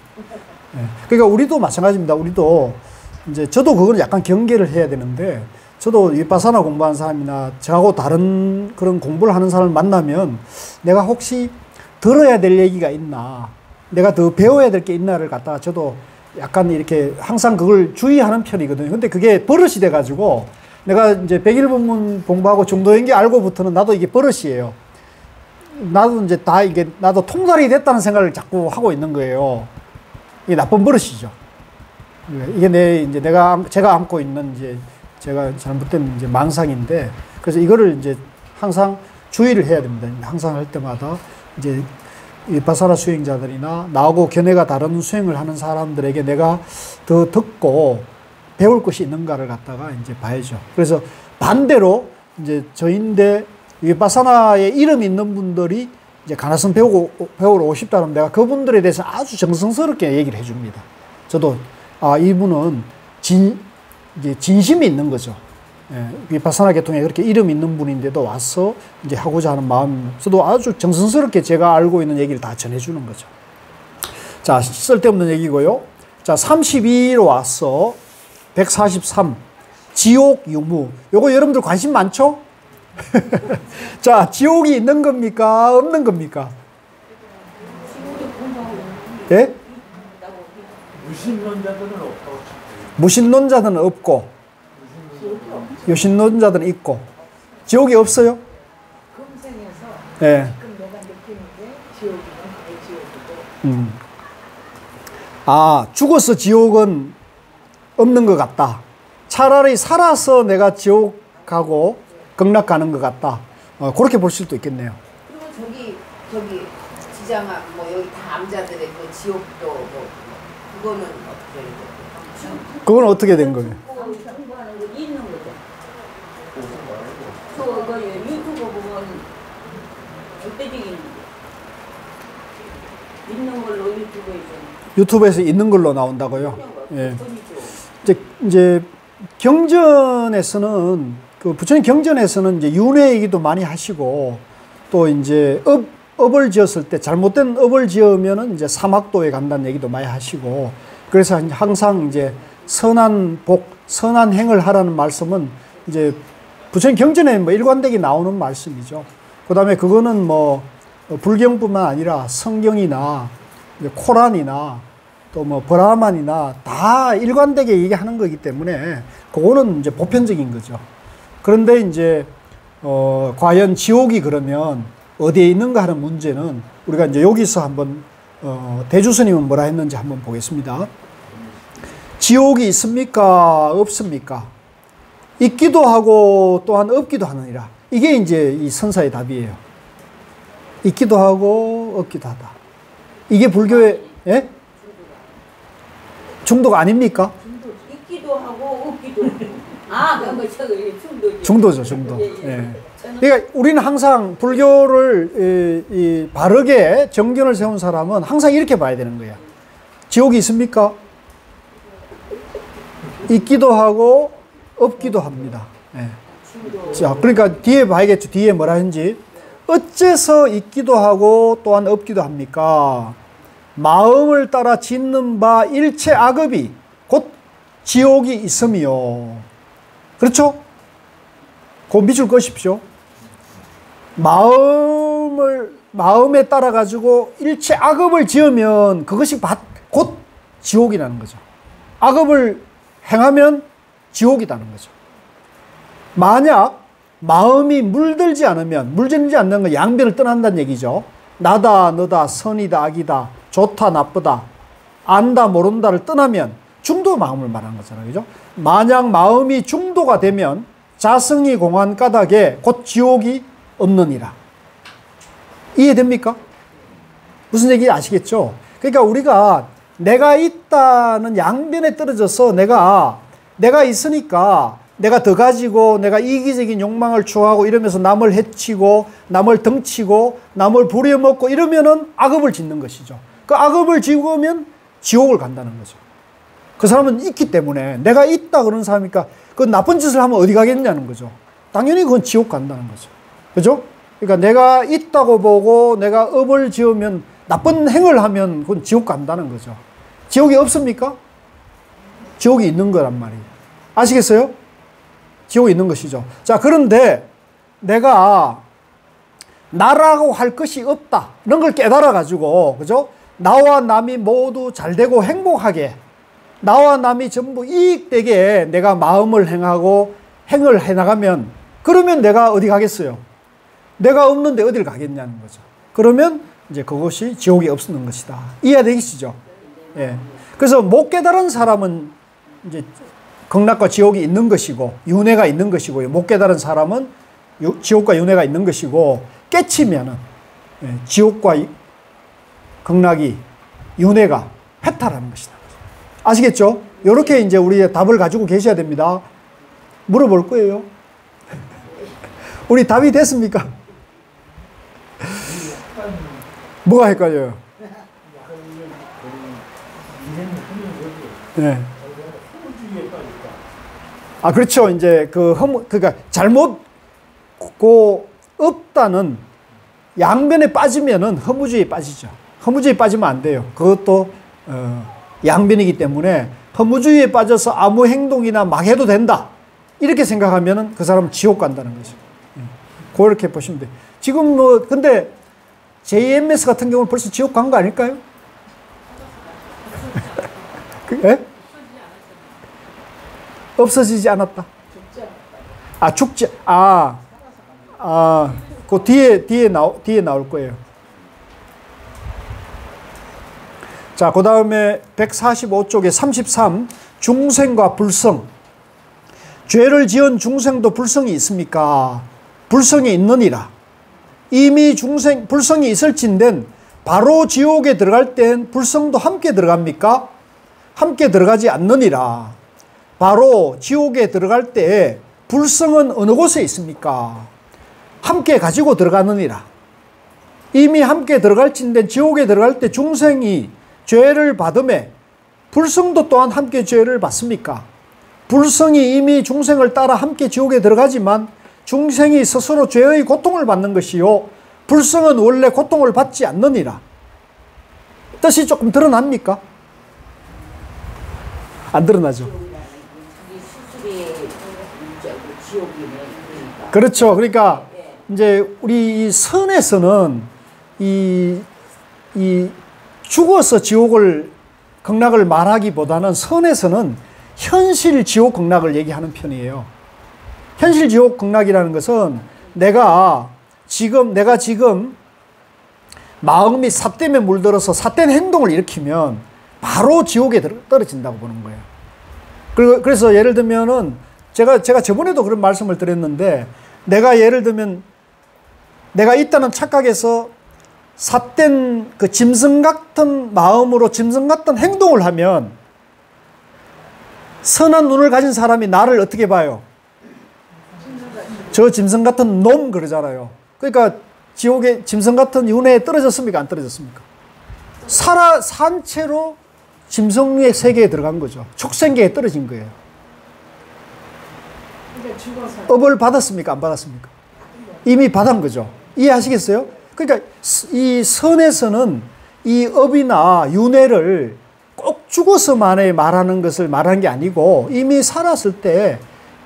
네. 그러니까 우리도 마찬가지입니다. 우리도 이제 저도 그거는 약간 경계를 해야 되는데. 저도 위파사나 공부하는 사람이나 저하고 다른 그런 공부를 하는 사람을 만나면 내가 혹시 들어야 될 얘기가 있나, 내가 더 배워야 될 게 있나를 갖다가 저도 약간 이렇게 항상 그걸 주의하는 편이거든요. 근데 그게 버릇이 돼가지고 내가 이제 백일본문 공부하고 중도연기 알고부터는 나도 이게 버릇이에요. 나도 이제 나도 통달이 됐다는 생각을 자꾸 하고 있는 거예요. 이게 나쁜 버릇이죠. 이게 제가 안고 있는 제가 잘못된 이제 망상인데, 그래서 이거를 이제 항상 주의를 해야 됩니다. 항상 할 때마다 이제 위파사나 수행자들이나 나하고 견해가 다른 수행을 하는 사람들에게 내가 더 듣고 배울 것이 있는가를 갖다가 이제 봐야죠. 그래서 반대로 이제 저인데 위파사나에 이름 있는 분들이 이제 가나선 배우러 오십다 그러면 내가 그분들에 대해서 아주 정성스럽게 얘기를 해줍니다. 저도 이분은 진심이 있는 거죠. 예, 위파사나 계통에 그렇게 이름 있는 분인데도 와서 이제 하고자 하는 마음, 저도 아주 정성스럽게 제가 알고 있는 얘기를 다 전해주는 거죠. 자, 쓸데없는 얘기고요. 자, 32로 왔어. 143. 지옥 유무. 요거 여러분들 관심 많죠? 자, 지옥이 있는 겁니까? 없는 겁니까? 예? 무신론자들은 없다고. 무신론자들은 없고 유신론자들은 있고 지옥이 없어요? 금생에서 네. 지금 내가 느끼는 게 지옥이면 그게 지옥이고 죽어서 지옥은 없는 것 같다. 차라리 살아서 내가 지옥 가고 극락 가는 것 같다. 그렇게 볼 수도 있겠네요. 그리고 저기 지장아 뭐 여기 다 암자들의 그 지옥도 뭐 그거는 어떻게 해요? 그건 어떻게 된 거예요? 공부하는 거 있는 거죠. 그 유튜브 보면 절대적인 있는 걸로 유튜브에서 있는 걸로 나온다고요? 예. 이제 경전에서는 그 부처님 경전에서는 이제 윤회 얘기도 많이 하시고 또 이제 업을 지었을 때 잘못된 업을 지으면은 이제 사막도에 간다는 얘기도 많이 하시고 그래서 항상 이제 선한 행을 하라는 말씀은 이제 부처님 경전에 뭐 일관되게 나오는 말씀이죠. 그 다음에 그거는 뭐 불경뿐만 아니라 성경이나 코란이나 또 뭐 브라만이나 다 일관되게 얘기하는 거기 때문에 그거는 이제 보편적인 거죠. 그런데 이제 과연 지옥이 그러면 어디에 있는가 하는 문제는 우리가 이제 여기서 한번 대주스님은 뭐라 했는지 한번 보겠습니다. 지옥이 있습니까? 없습니까? 있기도 하고 또한 없기도 하느니라. 이게 이제 이 선사의 답이에요. 있기도 하고 없기도 하다. 이게 불교의 예? 중도가 아닙니까? 있기도 하고 없기도 하고. 아, 그런 거 저기 중도죠. 중도죠, 중도. 예, 예. 예. 그러니까 우리는 항상 불교를 바르게 정견을 세운 사람은 항상 이렇게 봐야 되는 거야. 지옥이 있습니까? 있기도 하고 없기도 합니다. 예. 자, 그러니까 뒤에 봐야겠죠. 뒤에 뭐라 했는지. 어째서 있기도 하고 또한 없기도 합니까? 마음을 따라 짓는 바 일체 악업이 곧 지옥이 있음이요. 그렇죠? 그 밑줄 그으십시오. 마음에 따라 가지고 일체 악업을 지으면 그것이 곧 지옥이라는 거죠. 악업을 행하면 지옥이라는 거죠. 만약 마음이 물들지 않으면, 물들지 않는 건 양변을 떠난다는 얘기죠. 나다, 너다, 선이다, 악이다, 좋다, 나쁘다, 안다, 모른다를 떠나면 중도 마음을 말하는 거잖아요. 그죠? 만약 마음이 중도가 되면 자성이 공한 까닭에 곧 지옥이 없느니라. 이해됩니까? 무슨 얘기 아시겠죠? 그러니까 우리가 내가 있다는 양변에 떨어져서 내가 있으니까 내가 더 가지고 내가 이기적인 욕망을 추구하고 이러면서 남을 해치고 남을 덩치고 남을 부려먹고 이러면은 악업을 짓는 것이죠. 그 악업을 지으면 지옥을 간다는 거죠. 그 사람은 있기 때문에 내가 있다 그런 사람이니까 그 나쁜 짓을 하면 어디 가겠냐는 거죠. 당연히 그건 지옥 간다는 거죠. 그죠? 그러니까 내가 있다고 보고 내가 업을 지으면 나쁜 행을 하면 그건 지옥 간다는 거죠. 지옥이 없습니까? 지옥이 있는 거란 말이에요. 아시겠어요? 지옥이 있는 것이죠. 자, 그런데 내가 나라고 할 것이 없다. 이런 걸 깨달아가지고, 그죠? 나와 남이 모두 잘되고 행복하게, 나와 남이 전부 이익되게 내가 마음을 행하고 행을 해나가면, 그러면 내가 어디 가겠어요? 내가 없는데 어딜 가겠냐는 거죠. 그러면 이제 그것이 지옥이 없는 것이다. 이해되시죠? 예. 그래서 못 깨달은 사람은 이제 극락과 지옥이 있는 것이고 윤회가 있는 것이고요. 못 깨달은 사람은 지옥과 윤회가 있는 것이고 깨치면은 지옥과 극락이 윤회가 해탈하는 것이다. 아시겠죠? 이렇게 이제 우리의 답을 가지고 계셔야 됩니다. 물어볼 거예요. 우리 답이 됐습니까? 뭐가 헷갈려요? 네. 아, 그렇죠. 이제 그러니까 잘못 없다는 양변에 빠지면은 허무주의에 빠지죠. 허무주의에 빠지면 안 돼요. 그것도 양변이기 때문에 허무주의에 빠져서 아무 행동이나 막 해도 된다. 이렇게 생각하면은 그 사람은 지옥 간다는 거죠. 그렇게 보시면 돼요. 지금 근데 JMS 같은 경우는 벌써 지옥 간 거 아닐까요? 예? 없어지지 않았다. 아, 죽지. 그 뒤에 나올 거예요. 자, 그 다음에 145쪽에 33, 중생과 불성. 죄를 지은 중생도 불성이 있습니까? 불성이 있느니라. 이미 불성이 있을진된 바로 지옥에 들어갈 땐 불성도 함께 들어갑니까? 함께 들어가지 않느니라. 바로 지옥에 들어갈 때 불성은 어느 곳에 있습니까? 함께 가지고 들어가느니라. 이미 함께 들어갈진된 지옥에 들어갈 때 중생이 죄를 받음에 불성도 또한 함께 죄를 받습니까? 불성이 이미 중생을 따라 함께 지옥에 들어가지만 중생이 스스로 죄의 고통을 받는 것이요 불성은 원래 고통을 받지 않느니라. 뜻이 조금 드러납니까? 안 드러나죠. 그렇죠. 그러니까 이제 우리 이 선에서는 이 죽어서 극락을 말하기보다는 선에서는 현실 지옥 극락을 얘기하는 편이에요. 현실 지옥 극락이라는 것은 내가 지금 마음이 삿됨에 물들어서 삿된 행동을 일으키면 바로 지옥에 떨어진다고 보는 거예요. 그래서 예를 들면은 제가 저번에도 그런 말씀을 드렸는데, 내가 예를 들면 내가 있다는 착각에서 삿된 그 짐승 같은 마음으로 짐승 같은 행동을 하면 선한 눈을 가진 사람이 나를 어떻게 봐요? 저 짐승 같은 놈 그러잖아요. 그러니까 지옥에 짐승 같은 윤회에 떨어졌습니까? 안 떨어졌습니까? 산 채로 짐승의 세계에 들어간 거죠. 축생계에 떨어진 거예요. 업을 받았습니까? 안 받았습니까? 이미 받은 거죠. 이해하시겠어요? 그러니까 이 선에서는 이 업이나 윤회를 꼭 죽어서만에 말하는 것을 말하는 게 아니고, 이미 살았을 때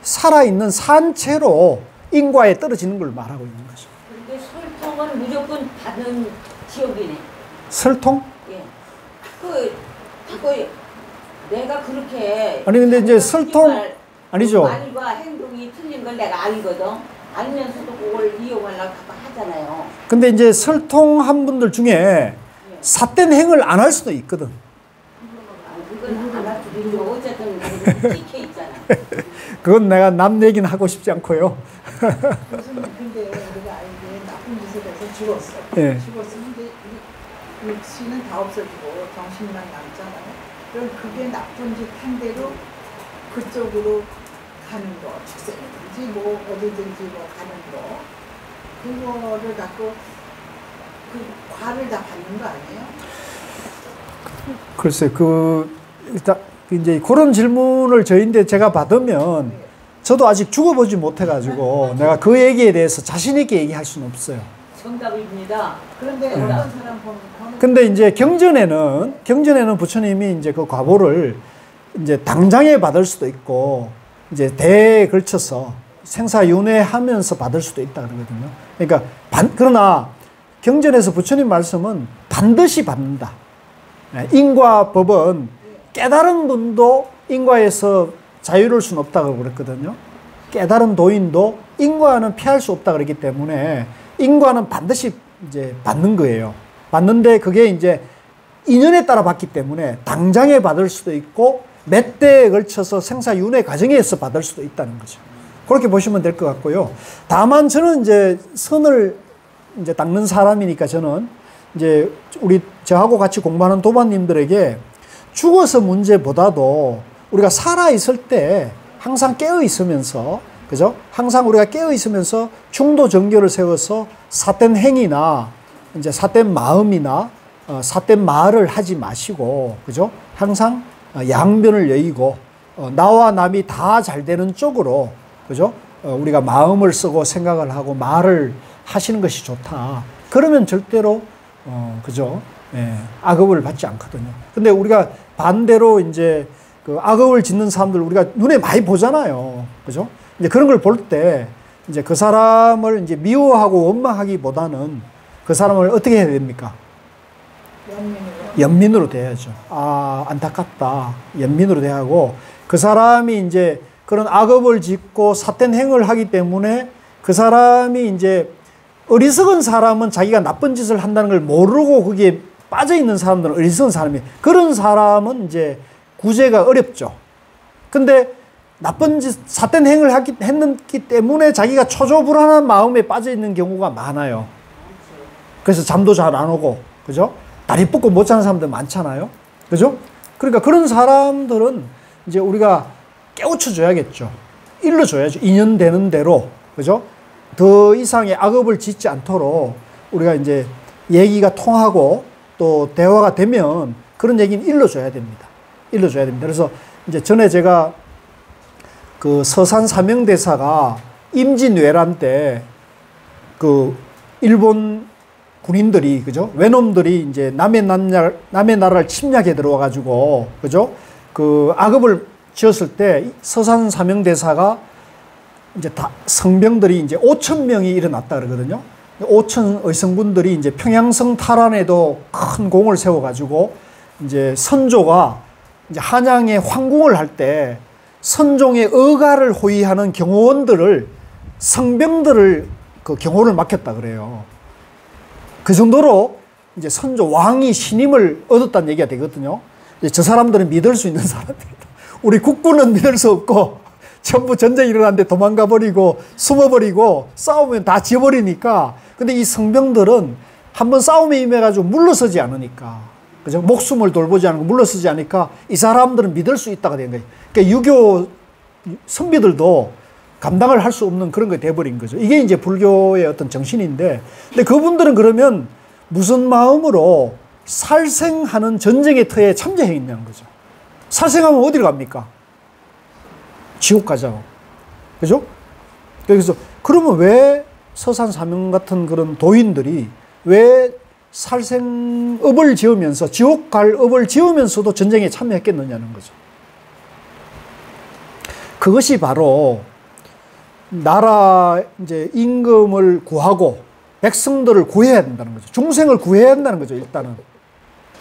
살아있는 산채로 인과에 떨어지는 걸 말하고 있는 거죠. 그런데 설통은 무조건 받는 지옥이네. 설통? 예. 그거 내가 그렇게 아니 근데 이제 설통 아니죠. 말과 행동이 틀린 걸 내가 알거든. 알면서도 그걸 이용하려고 하잖아요. 근데 이제 설통한 분들 중에 삿된 행을 안 할 수도 있거든. 그건 안 할 수도 있고 어쨌든 찍혀 있잖아. 그건 내가 남 얘기는 하고 싶지 않고요. 교수님, 근데 우리가 알기에 나쁜 짓을 해서 죽었어. 예. 죽었는데 이 육신은 다 없어지고 정신만 남잖아요. 그럼 그게 나쁜 짓 한 대로 그쪽으로 가는 거, 축생이든지 뭐 어디든지 뭐 가는 거, 그거를 갖고 그 과를 다 받는 거 아니에요? 글쎄, 일단 이제 그런 질문을 저희인데 제가 받으면 저도 아직 죽어보지 못해가지고 내가 그 얘기에 대해서 자신 있게 얘기할 수는 없어요. 정답입니다. 그런데 어떤 사람 보면 근데 이제 경전에는 부처님이 이제 그 과보를 이제 당장에 받을 수도 있고, 이제 대에 걸쳐서 생사윤회하면서 받을 수도 있다 그러거든요. 그러니까 그러나 경전에서 부처님 말씀은 반드시 받는다. 인과 법은 깨달은 분도 인과에서 자유로울 수는 없다고 그랬거든요. 깨달은 도인도 인과는 피할 수 없다 그랬기 때문에 인과는 반드시 이제 받는 거예요. 받는데 그게 이제 인연에 따라 받기 때문에 당장에 받을 수도 있고 몇 대에 걸쳐서 생사윤회 과정에서 받을 수도 있다는 거죠. 그렇게 보시면 될 것 같고요. 다만 저는 이제 선을 이제 닦는 사람이니까 저는 이제 저하고 같이 공부하는 도반님들에게 죽어서 문제보다도 우리가 살아있을 때 항상 깨어있으면서, 그죠? 항상 우리가 깨어있으면서 중도 정교를 세워서 삿된 행위나 이제 삿된 마음이나 삿된 말을 하지 마시고, 그죠? 항상 양변을 여의고 나와 남이 다 잘 되는 쪽으로, 그죠? 우리가 마음을 쓰고 생각을 하고 말을 하시는 것이 좋다. 그러면 절대로 그죠? 예, 악업을 받지 않거든요. 근데 우리가 반대로 이제 그 악업을 짓는 사람들 우리가 눈에 많이 보잖아요. 그죠? 이제 그런 걸 볼 때 이제 그 사람을 이제 미워하고 원망하기보다는 그 사람을 어떻게 해야 됩니까? 연민으로 대해야죠. 아, 안타깝다. 연민으로 대하고, 그 사람이 이제 그런 악업을 짓고 삿된 행을 하기 때문에 그 사람이 이제 어리석은 사람은 자기가 나쁜 짓을 한다는 걸 모르고 거기에 빠져 있는 사람들은 어리석은 사람이, 그런 사람은 이제 구제가 어렵죠. 근데 나쁜 짓, 삿된 행을 했기 때문에 자기가 초조불안한 마음에 빠져 있는 경우가 많아요. 그래서 잠도 잘 안 오고, 그죠? 다리 뻗고 못 자는 사람들 많잖아요. 그죠? 그러니까 그런 사람들은 이제 우리가 깨우쳐 줘야겠죠. 일러줘야죠. 인연되는 대로. 그죠? 더 이상의 악업을 짓지 않도록 우리가 이제 얘기가 통하고 또 대화가 되면 그런 얘기는 일러줘야 됩니다. 일러줘야 됩니다. 그래서 이제 전에 제가 그 서산 사명대사가 임진왜란 때 그 일본 군인들이, 그죠? 외놈들이 이제 남의 나라를 침략해 들어와가지고, 그죠? 그 악업을 지었을 때 서산 사명대사가 이제 다 성병들이 이제 5,000명이 일어났다 그러거든요. 5,000 의성군들이 이제 평양성 탈환에도 큰 공을 세워가지고 이제 선조가 이제 한양에 황궁을 할 때 선종의 의가를 호위하는 경호원들을, 성병들을 그 경호를 맡겼다 그래요. 그 정도로 이제 선조 왕이 신임을 얻었다는 얘기가 되거든요. 저 사람들은 믿을 수 있는 사람들이다. 우리 국군은 믿을 수 없고 전부 전쟁이 일어났는데 도망가 버리고 숨어버리고 싸우면 다 지어버리니까. 근데 이 성병들은 한번 싸움에 임해가지고 물러서지 않으니까, 그죠? 목숨을 돌보지 않고 물러서지 않으니까 이 사람들은 믿을 수 있다가 된 거예요. 그러니까 유교 선비들도 감당을 할 수 없는 그런 게 돼버린 거죠. 이게 이제 불교의 어떤 정신인데, 근데 그분들은 그러면 무슨 마음으로 살생하는 전쟁의 터에 참여했냐는 거죠. 살생하면 어디로 갑니까? 지옥 가자고. 그죠? 그래서 그러면 왜 서산사명 같은 그런 도인들이 왜 살생업을 지으면서 지옥 갈 업을 지으면서도 전쟁에 참여했겠느냐는 거죠. 그것이 바로 나라 이제 임금을 구하고 백성들을 구해야 된다는 거죠. 중생을 구해야 한다는 거죠, 일단은.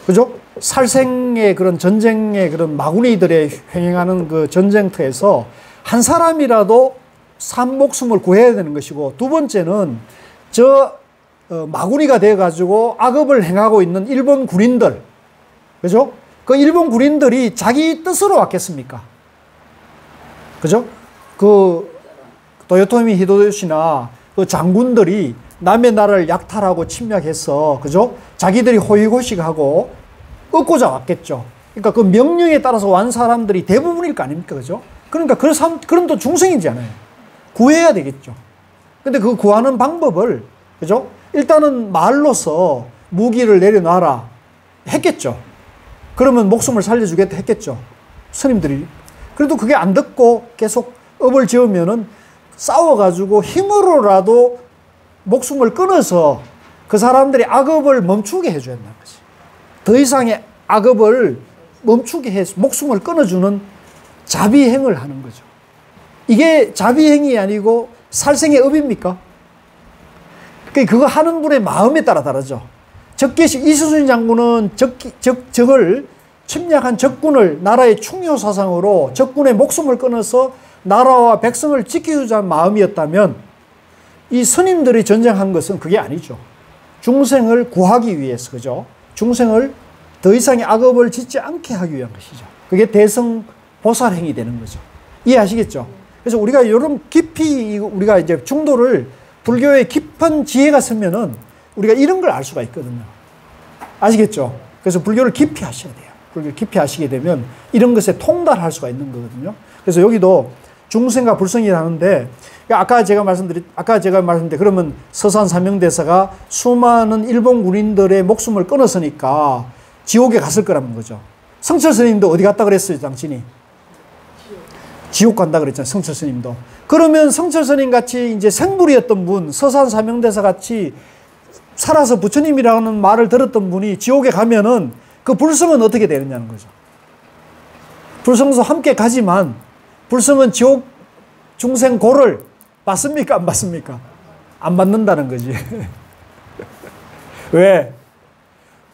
그죠? 살생의 그런 전쟁의 그런 마구니들의 횡행하는 그 전쟁터에서 한 사람이라도 산 목숨을 구해야 되는 것이고, 두 번째는 마구니가 돼가지고 악업을 행하고 있는 일본 군인들, 그죠? 그 일본 군인들이 자기 뜻으로 왔겠습니까? 그죠? 그 도요토미 히데요시나 그 장군들이 남의 나라를 약탈하고 침략해서, 그죠? 자기들이 호의호식하고 얻고자 왔겠죠. 그러니까 그 명령에 따라서 완 사람들이 대부분일 거 아닙니까? 그죠? 그러니까 그럼 또 중생이잖아요. 구해야 되겠죠. 근데 그 구하는 방법을, 그죠? 일단은 말로서 무기를 내려놔라 했겠죠. 그러면 목숨을 살려주겠다 했겠죠. 스님들이. 그래도 그게 안 듣고 계속 업을 지으면은 싸워가지고 힘으로라도 목숨을 끊어서 그 사람들이 악업을 멈추게 해줘야 한다는 거지. 더 이상의 악업을 멈추게 해서 목숨을 끊어주는 자비행을 하는 거죠. 이게 자비행이 아니고 살생의 업입니까? 그거 하는 분의 마음에 따라 다르죠. 적개식 이수순 장군은 적을 침략한 적군을 나라의 충효 사상으로 적군의 목숨을 끊어서 나라와 백성을 지키고자 하는 마음이었다면, 이 스님들이 전쟁한 것은 그게 아니죠. 중생을 구하기 위해서, 그죠? 중생을 더 이상의 악업을 짓지 않게 하기 위한 것이죠. 그게 대성보살행이 되는 거죠. 이해하시겠죠? 그래서 우리가 이런 깊이, 우리가 이제 중도를, 불교의 깊은 지혜가 서면은 우리가 이런 걸 알 수가 있거든요. 아시겠죠? 그래서 불교를 깊이 하셔야 돼요. 불교를 깊이 하시게 되면 이런 것에 통달할 수가 있는 거거든요. 그래서 여기도 중생과 불성이라는데, 아까 제가 말씀드린, 그러면 서산사명대사가 수많은 일본 군인들의 목숨을 끊었으니까 지옥에 갔을 거라는 거죠. 성철 스님도 어디 갔다 그랬어요, 당신이? 지옥 간다 그랬잖아요, 성철 스님도. 그러면 성철 스님 같이 이제 생불이었던 분, 서산사명대사 같이 살아서 부처님이라는 말을 들었던 분이 지옥에 가면은 그 불성은 어떻게 되느냐는 거죠. 불성도 함께 가지만 불성은 지옥 중생 고를 받습니까? 안 받습니까? 안 받는다는 거지. 왜?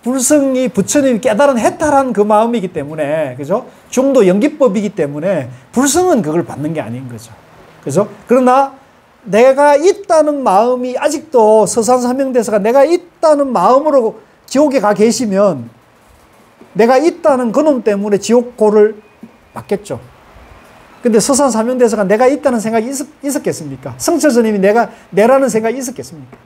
불성이 부처님이 깨달은 해탈한 그 마음이기 때문에, 그죠? 중도 연기법이기 때문에 불성은 그걸 받는 게 아닌 거죠. 그죠? 그러나 내가 있다는 마음이 아직도 서산사명대사가 내가 있다는 마음으로 지옥에 가 계시면 내가 있다는 그놈 때문에 지옥고를 받겠죠. 근데 서산사명대사가 내가 있다는 생각이 있었겠습니까? 성철스님이 내라는 생각이 있었겠습니까?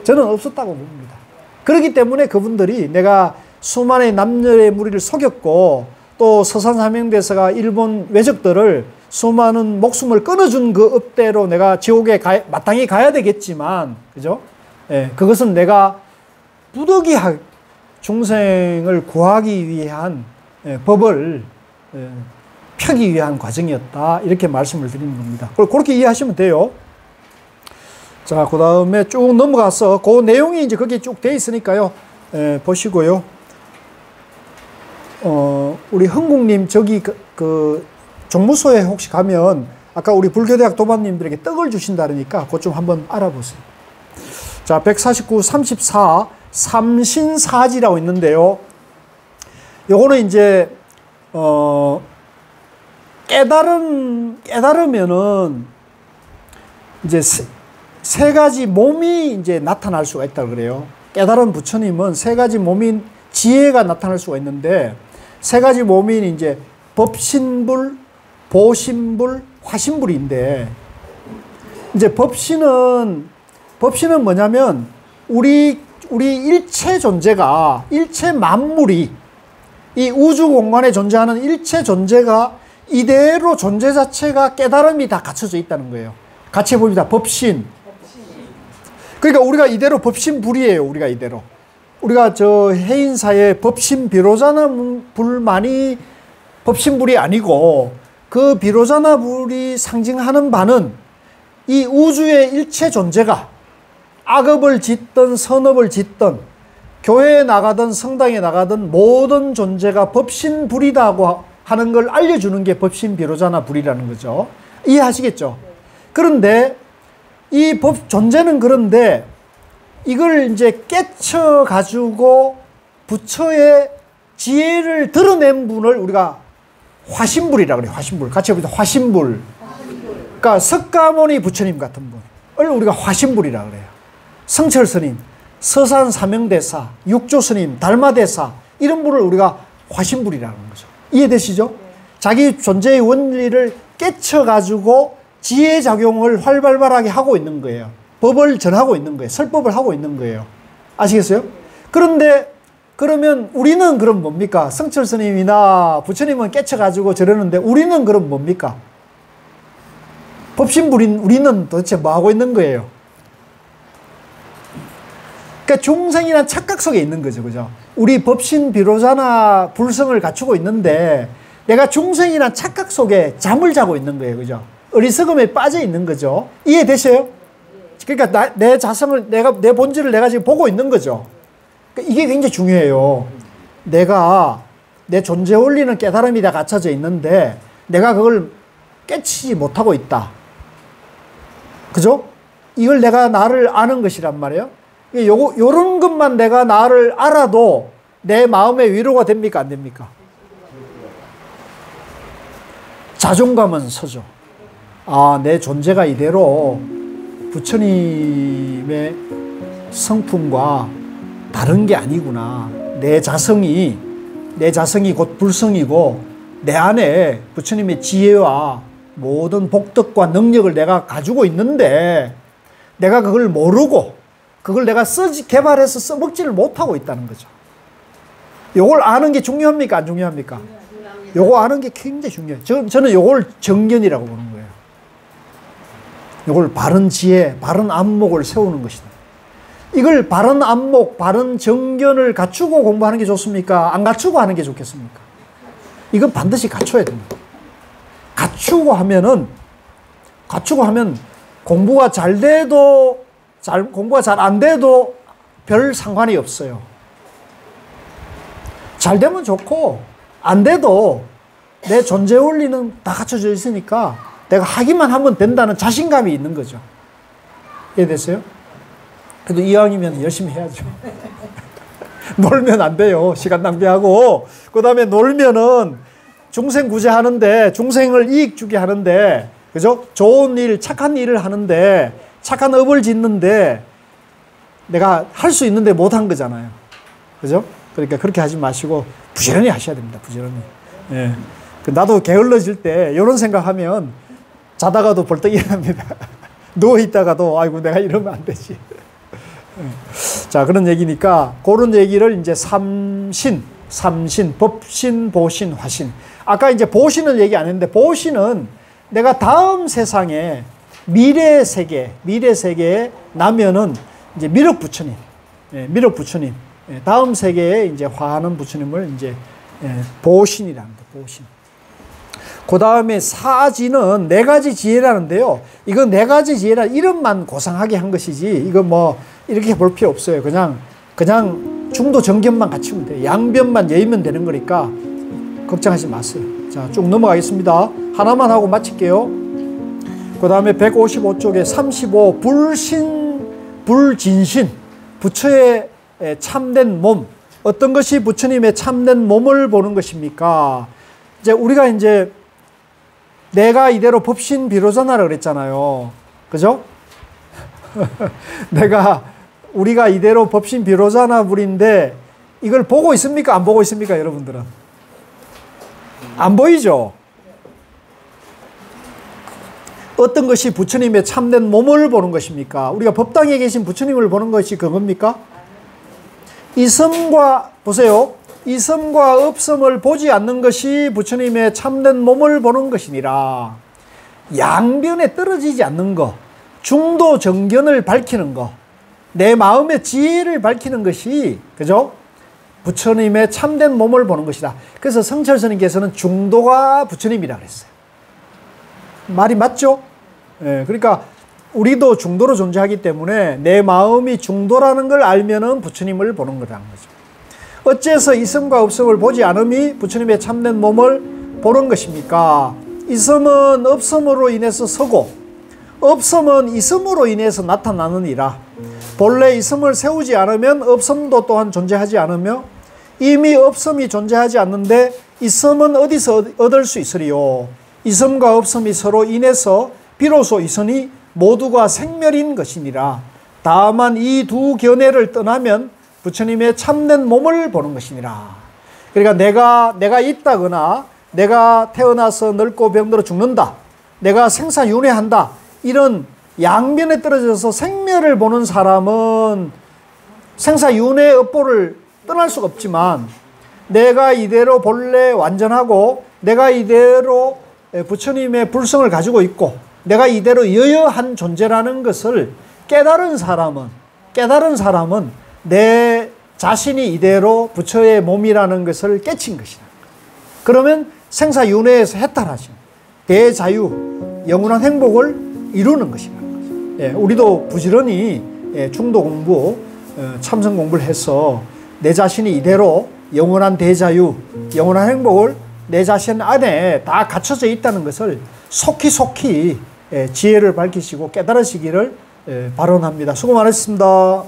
저는 없었다고 봅니다. 그렇기 때문에 그분들이 내가 수많은 남녀의 무리를 속였고 또 서산사명대사가 일본 외적들을 수많은 목숨을 끊어준 그 업대로 내가 지옥에 마땅히 가야 되겠지만, 그죠? 예, 그것은 내가 부득이하게 중생을 구하기 위한 법을 펴기 위한 과정이었다. 이렇게 말씀을 드리는 겁니다. 그렇게 이해하시면 돼요. 자, 그 다음에 쭉 넘어가서 그 내용이 이제 거기에 쭉 돼 있으니까요. 보시고요. 우리 흥국님 저기 그 종무소에 혹시 가면 아까 우리 불교대학 도반님들에게 떡을 주신다 그러니까 그것 좀 한번 알아보세요. 자, 149, 34 삼신사지라고 있는데요. 요거는 이제 깨달으면은 이제 세 가지 몸이 이제 나타날 수가 있다고 그래요. 깨달은 부처님은 세 가지 몸인 지혜가 나타날 수가 있는데 세 가지 몸인 이제 법신불, 보신불, 화신불인데 이제 법신은 뭐냐면 우리 일체 존재가 일체 만물이 이 우주 공간에 존재하는 일체 존재가 이대로 존재 자체가 깨달음이 다 갖춰져 있다는 거예요. 같이 봅니다. 법신. 그러니까 우리가 이대로 법신불이에요. 우리가 이대로. 우리가 저 해인사의 법신 비로자나 불만이 법신불이 아니고 그 비로자나 불이 상징하는 바는 이 우주의 일체 존재가 악업을 짓든 선업을 짓든 교회에 나가든 성당에 나가든 모든 존재가 법신불이다고 하는 걸 알려주는 게 법신 비로자나 불이라는 거죠. 이해하시겠죠? 그런데 이 존재는 그런데 이걸 이제 깨쳐 가지고 부처의 지혜를 드러낸 분을 우리가 화신불이라고 그래요. 화신불. 같이 해보자. 화신불. 그러니까 석가모니 부처님 같은 분을 우리가 화신불이라고 그래요. 성철 스님, 서산 사명대사, 육조 스님, 달마대사 이런 분을 우리가 화신불이라는 거죠. 이해되시죠? 자기 존재의 원리를 깨쳐 가지고 지혜 작용을 활발하게 하고 있는 거예요. 법을 전하고 있는 거예요. 설법을 하고 있는 거예요. 아시겠어요? 그런데 그러면 우리는 그럼 뭡니까? 성철 스님이나 부처님은 깨쳐가지고 저러는데 우리는 그럼 뭡니까? 법신불인 우리는 도대체 뭐 하고 있는 거예요? 그러니까 중생이란 착각 속에 있는 거죠. 그죠? 우리 법신 비로자나 불성을 갖추고 있는데 내가 중생이란 착각 속에 잠을 자고 있는 거예요. 그죠? 어리석음에 빠져 있는 거죠. 이해되세요? 그러니까 내 자성을 내 본질을 내가 지금 보고 있는 거죠. 그러니까 이게 굉장히 중요해요. 내 존재 원리는 깨달음이 다 갖춰져 있는데 내가 그걸 깨치지 못하고 있다. 그죠? 이걸 내가 나를 아는 것이란 말이에요. 요런 것만 내가 나를 알아도 내 마음의 위로가 됩니까? 안 됩니까? 자존감은 서죠. 아, 내 존재가 이대로 부처님의 성품과 다른 게 아니구나. 내 자성이 곧 불성이고 내 안에 부처님의 지혜와 모든 복덕과 능력을 내가 가지고 있는데 내가 그걸 모르고 그걸 내가 개발해서 써먹지를 못하고 있다는 거죠. 요걸 아는 게 중요합니까? 안 중요합니까? 요거 아는 게 굉장히 중요해요. 저는 요걸 정견이라고 보는 거예요. 요걸 바른 지혜, 바른 안목을 세우는 것이다. 이걸 바른 안목, 바른 정견을 갖추고 공부하는 게 좋습니까? 안 갖추고 하는 게 좋겠습니까? 이건 반드시 갖춰야 됩니다. 갖추고 하면 공부가 잘 돼도 공부가 잘 안 돼도 별 상관이 없어요. 잘 되면 좋고 안 돼도 내 존재 원리는 다 갖춰져 있으니까 내가 하기만 하면 된다는 자신감이 있는 거죠. 이해됐어요? 그래도 이왕이면 열심히 해야죠. 놀면 안 돼요. 시간 낭비하고. 그 다음에 놀면은 중생 구제하는데, 중생을 이익 주게 하는데, 그죠? 좋은 일, 착한 일을 하는데, 착한 업을 짓는데, 내가 할 수 있는데 못한 거잖아요. 그죠? 그러니까 그렇게 하지 마시고, 부지런히 하셔야 됩니다. 부지런히. 예. 나도 게을러질 때, 이런 생각하면, 자다가도 벌떡 일어납니다. 누워있다가도, 아이고, 내가 이러면 안 되지. 자, 그런 얘기니까, 그런 얘기를 이제 삼신, 법신, 보신, 화신. 아까 이제 보신을 얘기 안 했는데, 보신은 내가 다음 세상에 미래 세계에 나면은 이제 미륵 부처님, 미륵 부처님, 다음 세계에 이제 화하는 부처님을 이제 보신이랍니다. 보신. 그 다음에 사지는 네 가지 지혜라는데요. 이건 네 가지 지혜라 이름만 고상하게 한 것이지, 이거 뭐 이렇게 볼 필요 없어요. 그냥 중도 정견만 갖추면 돼요. 양변만 여의면 되는 거니까 걱정하지 마세요. 자, 쭉 넘어가겠습니다. 하나만 하고 마칠게요. 그 다음에 155쪽에 35 불진신, 부처의 참된 몸. 어떤 것이 부처님의 참된 몸을 보는 것입니까? 이제 우리가 이제 내가 이대로 법신 비로자나라 그랬잖아요. 그죠? 내가 우리가 이대로 법신 비로자나불인데 이걸 보고 있습니까? 안 보고 있습니까? 여러분들은 안 보이죠? 어떤 것이 부처님의 참된 몸을 보는 것입니까? 우리가 법당에 계신 부처님을 보는 것이 그겁니까? 있음과 보세요. 있음과 없음을 보지 않는 것이 부처님의 참된 몸을 보는 것이니라. 양변에 떨어지지 않는 것, 중도 정견을 밝히는 것, 내 마음의 지혜를 밝히는 것이, 그죠? 부처님의 참된 몸을 보는 것이다. 그래서 성철 스님께서는 중도가 부처님이라 그랬어요. 말이 맞죠? 예, 그러니까 우리도 중도로 존재하기 때문에 내 마음이 중도라는 걸 알면은 부처님을 보는 거라는 거죠. 어째서 있음과 없음을 보지 않음이 부처님의 참된 몸을 보는 것입니까? 있음은 없음으로 인해서 서고 없음은 있음으로 인해서 나타나느니라. 본래 있음을 세우지 않으면 없음도 또한 존재하지 않으며 이미 없음이 존재하지 않는데 있음은 어디서 얻을 수 있으리요? 있음과 없음이 서로 인해서 비로소 있으니 모두가 생멸인 것이니라. 다만 이 두 견해를 떠나면 부처님의 참된 몸을 보는 것이니라. 그러니까 내가 있다거나 내가 태어나서 늙고 병들어 죽는다, 내가 생사윤회한다, 이런 양면에 떨어져서 생멸을 보는 사람은 생사윤회 업보를 떠날 수가 없지만 내가 이대로 본래 완전하고 내가 이대로 부처님의 불성을 가지고 있고 내가 이대로 여여한 존재라는 것을 깨달은 사람은 내 자신이 이대로 부처의 몸이라는 것을 깨친 것이다. 그러면 생사윤회에서 해탈하신 대자유, 영원한 행복을 이루는 것이라는 거죠. 예, 우리도 부지런히 중도 공부, 참선 공부를 해서 내 자신이 이대로 영원한 대자유, 영원한 행복을 내 자신 안에 다 갖춰져 있다는 것을 속히 지혜를 밝히시고 깨달으시기를 발언합니다. 수고 많으셨습니다.